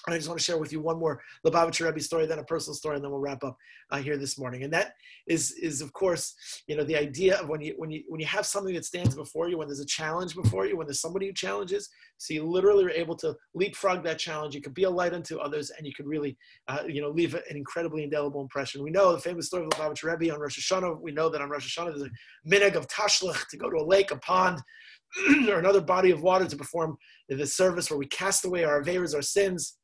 S1: And I just want to share with you one more Lubavitcher Rebbe story, then a personal story, and then we'll wrap up here this morning. And that is of course, the idea of when you have something that stands before you, when there's a challenge before you, when there's somebody who challenges, so you literally are able to leapfrog that challenge. You could be a light unto others, and you could really, leave an incredibly indelible impression. We know the famous story of Lubavitcher Rebbe on Rosh Hashanah. We know that on Rosh Hashanah there's a minhag of tashlach, to go to a lake, a pond, or another body of water to perform the service where we cast away our averas, our sins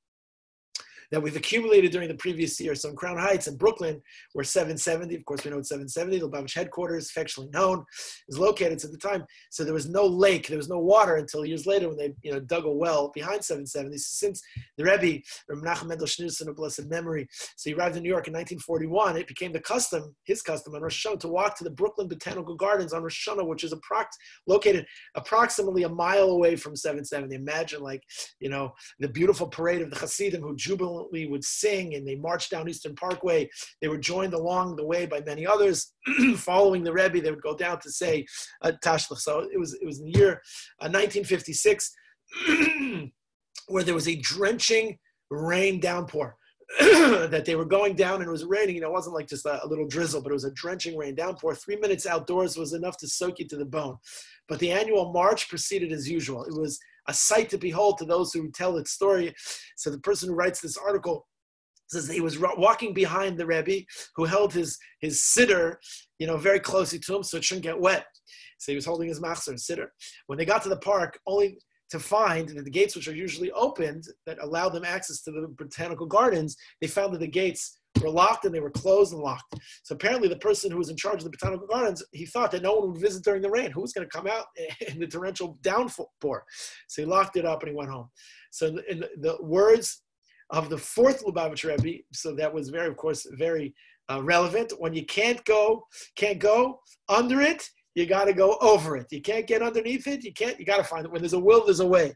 S1: that we've accumulated during the previous year. So in Crown Heights in Brooklyn, where 770, of course we know it's 770, the Lubavitch headquarters, affectionately known, is located. So at the time, so there was no lake, there was no water until years later when they dug a well behind 770. So since the Rebbe, Menachem Mendel Schneerson of blessed memory, so he arrived in New York in 1941, it became his custom on Rosh Hashanah to walk to the Brooklyn Botanical Gardens on Rosh Hashanah, which is located approximately a mile away from 770. Imagine the beautiful parade of the Hasidim who jubilantly would sing, and they marched down Eastern Parkway. They were joined along the way by many others. Following the Rebbe, they would go down to say Tashlach. So it was in the year 1956. where there was a drenching rain downpour. That they were going down and it was raining. It wasn't like just a little drizzle, but it was a drenching rain downpour. 3 minutes outdoors was enough to soak you to the bone. But the annual march proceeded as usual. It was a sight to behold to those who tell its story. So the person who writes this article says that he was walking behind the Rabbi, who held his siddur, very closely to him so it shouldn't get wet. So he was holding his machzor, siddur. When they got to the park, only to find that the gates, which are usually opened, that allow them access to the botanical gardens, they found that the gates were locked and they were closed and locked. So apparently the person who was in charge of the botanical gardens, he thought that no one would visit during the rain. Who was going to come out in the torrential downpour? So he locked it up and he went home. So in the words of the fourth Lubavitcher Rebbe, so that was very, of course, very relevant. When you can't go under it, you got to go over it. You can't get underneath it. You got to find it. When there's a will, there's a way.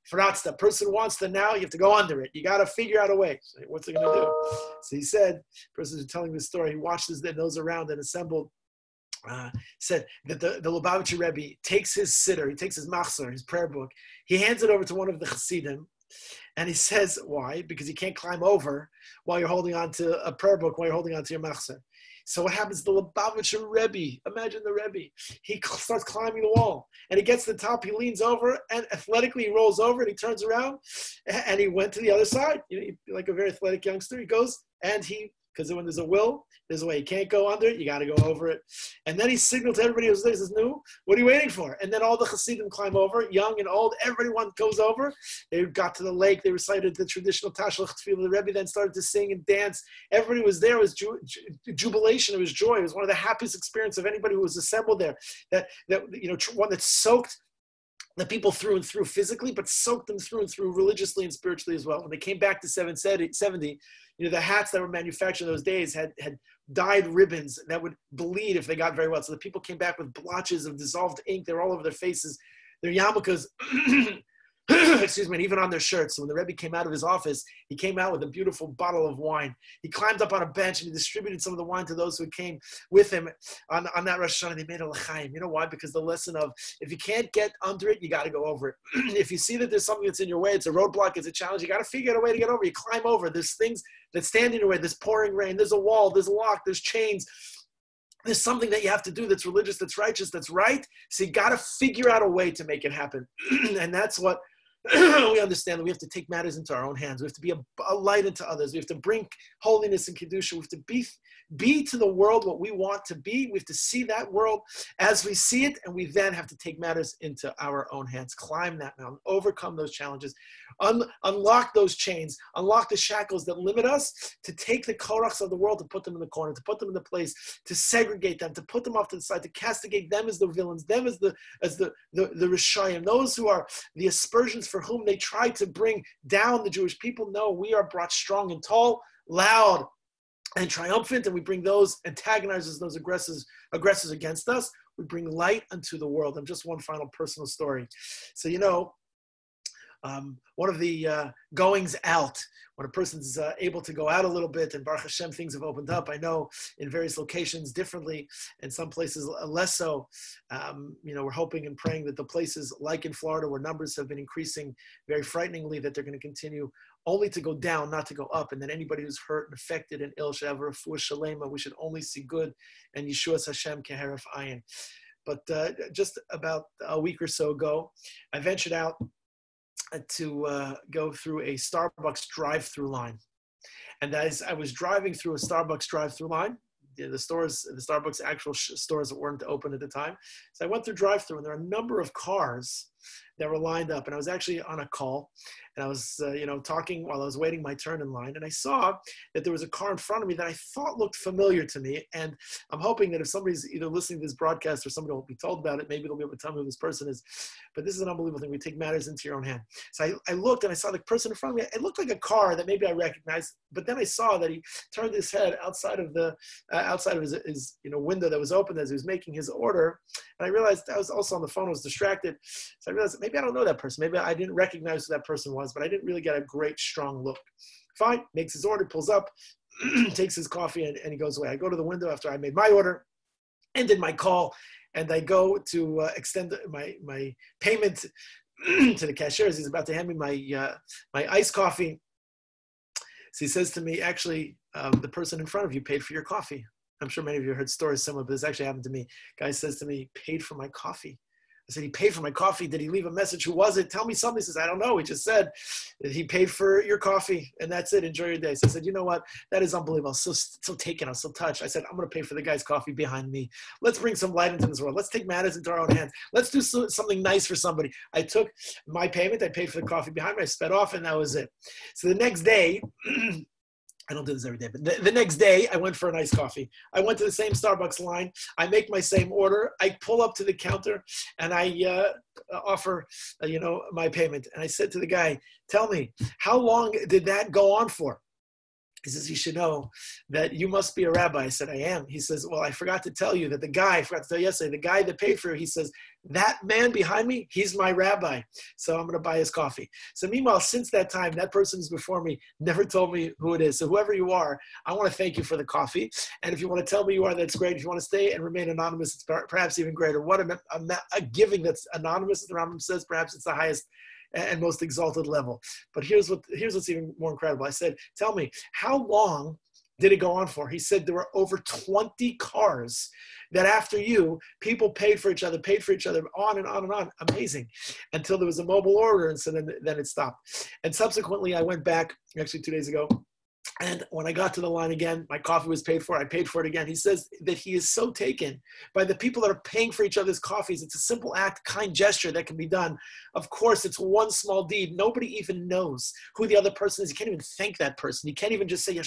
S1: For that's the person wants to now, you have to go under it. You got to figure out a way. So what's it going to do? So he said, the person who's telling this story, he watches those around and assembled, said that the Lubavitcher Rebbe takes his siddur, he takes his machzor, his prayer book, he hands it over to one of the Chassidim, and he says, why? Because you can't climb over while you're holding on to a prayer book, while you're holding on to your machzor. So what happens to the Lubavitcher Rebbe? Imagine the Rebbe. He starts climbing the wall. And he gets to the top, he leans over, and athletically he rolls over, and he turns around, and he went to the other side. Like a very athletic youngster, he goes, and because when there's a will, there's a way. You can't go under it, you got to go over it. And then he signaled to everybody who was there, he says, no, what are you waiting for? And then all the Chassidim climb over, young and old, everyone goes over. They got to the lake, they recited the traditional Tashlach Tefillah. The Rebbe then started to sing and dance. Everybody was there, it was jubilation, it was joy. It was one of the happiest experiences of anybody who was assembled there. One that soaked the people through and through physically, but soaked them through and through religiously and spiritually as well. When they came back to 770, the hats that were manufactured in those days had dyed ribbons that would bleed if they got very wet. So the people came back with blotches of dissolved ink. They were all over their faces. Their yarmulkes, excuse me, and even on their shirts. So when the Rebbe came out of his office, he came out with a beautiful bottle of wine. He climbed up on a bench and he distributed some of the wine to those who came with him on that Rosh Hashanah. They made a l'chaim. You know why? Because the lesson of, if you can't get under it, you got to go over it. If you see that there's something that's in your way, it's a roadblock, it's a challenge, you got to figure out a way to get over it. You climb over. There's things that stand in your way. There's pouring rain. There's a wall. There's a lock. There's chains. There's something that you have to do that's religious, that's righteous, that's right. So you got to figure out a way to make it happen. And that's what we understand, that we have to take matters into our own hands. We have to be a light into others. We have to bring holiness and kedusha. We have to be to the world what we want to be. We have to see that world as we see it, and we then have to take matters into our own hands. Climb that mountain, overcome those challenges, unlock those chains, unlock the shackles that limit us, to take the Korachs of the world, to put them in the corner, to put them in the place, to segregate them, to put them off to the side, to castigate them as the villains, them as the Rishayim, those who are the aspersions for whom they try to bring down the Jewish people. No, we are brought strong and tall, loud and triumphant, and we bring those antagonizers, those aggressors against us. We bring light unto the world. And just one final personal story. So, one of the goings out, when a person's able to go out a little bit, and Baruch Hashem, things have opened up. I know in various locations differently, and some places less so. We're hoping and praying that the places like in Florida, where numbers have been increasing very frighteningly, that they're going to continue only to go down, not to go up, and that anybody who's hurt and affected and ill should have a refuah shalema. We should only see good, and Yeshua's Hashem keheref ayin. But just about a week or so ago, I ventured out to go through a Starbucks drive-through line. And as I was driving through a Starbucks drive-through line, the Starbucks actual stores that weren't open at the time. So I went through drive-through, and there are a number of cars that were lined up. And I was actually on a call, and I was, talking while I was waiting my turn in line. And I saw that there was a car in front of me that I thought looked familiar to me. And I'm hoping that if somebody's either listening to this broadcast or somebody will be told about it, maybe they'll be able to tell me who this person is. But this is an unbelievable thing. We take matters into your own hand. So I looked, and I saw the person in front of me. It looked like a car that maybe I recognized. But then I saw that he turned his head outside of his window that was open as he was making his order. And I realized I was also on the phone, I was distracted. So I realized maybe I don't know that person. Maybe I didn't recognize who that person was, but I didn't really get a great, strong look. Fine, makes his order, pulls up, takes his coffee, and he goes away. I go to the window after I made my order, ended my call, and I go to extend my payment to the cashier as he's about to hand me my iced coffee. So he says to me, actually, the person in front of you paid for your coffee. I'm sure many of you heard stories similar, but this actually happened to me. Guy says to me, paid for my coffee. I said, he paid for my coffee. Did he leave a message? Who was it? Tell me something. He says, I don't know. He just said that he paid for your coffee, and that's it. Enjoy your day. So I said, you know what? That is unbelievable. I'm so taken. I'm so touched. I said, I'm going to pay for the guy's coffee behind me. Let's bring some light into this world. Let's take matters into our own hands. Let's do something nice for somebody. I took my payment. I paid for the coffee behind me. I sped off, and that was it. So the next day, I don't do this every day, but the next day I went for an iced coffee. I went to the same Starbucks line. I make my same order. I pull up to the counter and I offer, my payment. And I said to the guy, tell me, how long did that go on for? He says, you should know that you must be a rabbi. I said, I am. He says, well, I forgot to tell you that I forgot to tell you yesterday, the guy that paid for it, he says, that man behind me, he's my rabbi. So I'm going to buy his coffee. So meanwhile, since that time, that person who's before me never told me who it is. So whoever you are, I want to thank you for the coffee. And if you want to tell me you are, that's great. If you want to stay and remain anonymous, it's perhaps even greater. What a giving that's anonymous, the Rambam says, perhaps it's the highest and most exalted level. But here's what's even more incredible. I said, tell me, how long did it go on for? He said there were over 20 cars that after you, people paid for each other, on and on and on. Amazing. Until there was a mobile order, and so then it stopped. And subsequently, I went back, actually 2 days ago, and when I got to the line again, my coffee was paid for. I paid for it again. He says that he is so taken by the people that are paying for each other's coffees. It's a simple act, kind gesture that can be done. Of course, it's one small deed. Nobody even knows who the other person is. You can't even thank that person. You can't even just say,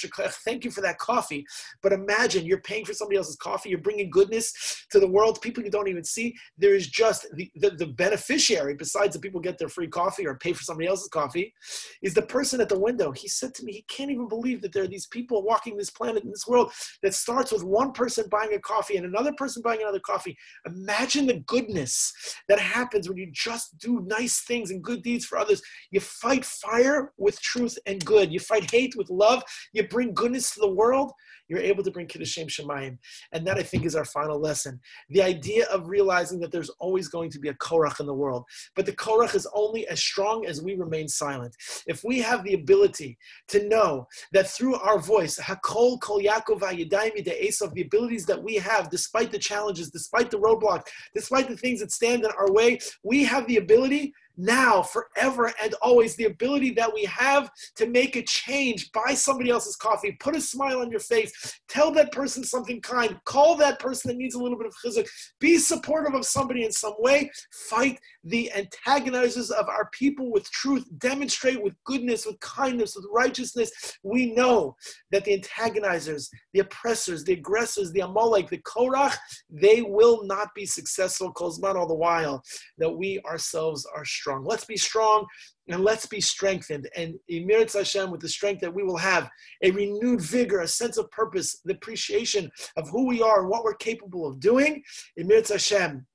S1: thank you for that coffee. But imagine you're paying for somebody else's coffee. You're bringing goodness to the world, people you don't even see. There is just the beneficiary, besides the people get their free coffee or pay for somebody else's coffee, is the person at the window. He said to me, he can't even believe that there are these people walking this planet in this world that starts with one person buying a coffee and another person buying another coffee. Imagine the goodness that happens when you just do nice things and good deeds for others. You fight fire with truth and good. You fight hate with love. You bring goodness to the world. You're able to bring Kiddush Shem Shemayim. And that, I think, is our final lesson. The idea of realizing that there's always going to be a Korach in the world. But the Korach is only as strong as we remain silent. If we have the ability to know that through our voice, Hakol Kol Yaakov Vayidayim Yidei Esav, the abilities that we have, despite the challenges, despite the roadblocks, despite the things that stand in our way, we have the ability now, forever and always, the ability that we have to make a change, buy somebody else's coffee, put a smile on your face, tell that person something kind, call that person that needs a little bit of chizuk, be supportive of somebody in some way, fight the antagonizers of our people with truth, demonstrate with goodness, with kindness, with righteousness. We know that the antagonizers, the oppressors, the aggressors, the Amalek, the Korach, they will not be successful, Kozman, all the while that we ourselves are strong. Let's be strong and let's be strengthened. And Emirat Hashem, with the strength that we will have, a renewed vigor, a sense of purpose, the appreciation of who we are and what we're capable of doing. Emirat Hashem,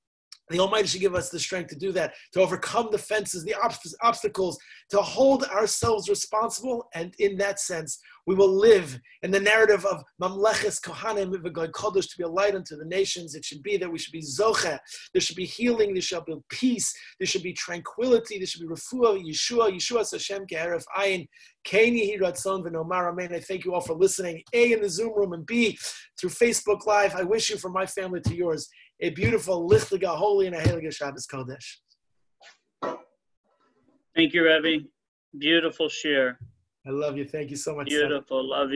S1: the Almighty should give us the strength to do that, to overcome the fences, the obstacles, to hold ourselves responsible. And in that sense, we will live in the narrative of Mamleches Kohanim V'Goy Kodesh, to be a light unto the nations. It should be that we should be Zoche. There should be healing. There should be peace. There should be tranquility. There should be Refuah, Yeshua Hashem Ke'eref Ayin, Kein Yehi Ratzon V'Nomar Amen. I thank you all for listening. A, in the Zoom room, and B, through Facebook Live. I wish you, from my family to yours, a beautiful, lichtiga, holy, and a heilige Shabbos Kodesh.
S2: Thank you, Rabbi. Beautiful share.
S1: I love you. Thank you so much.
S2: Beautiful. Love you.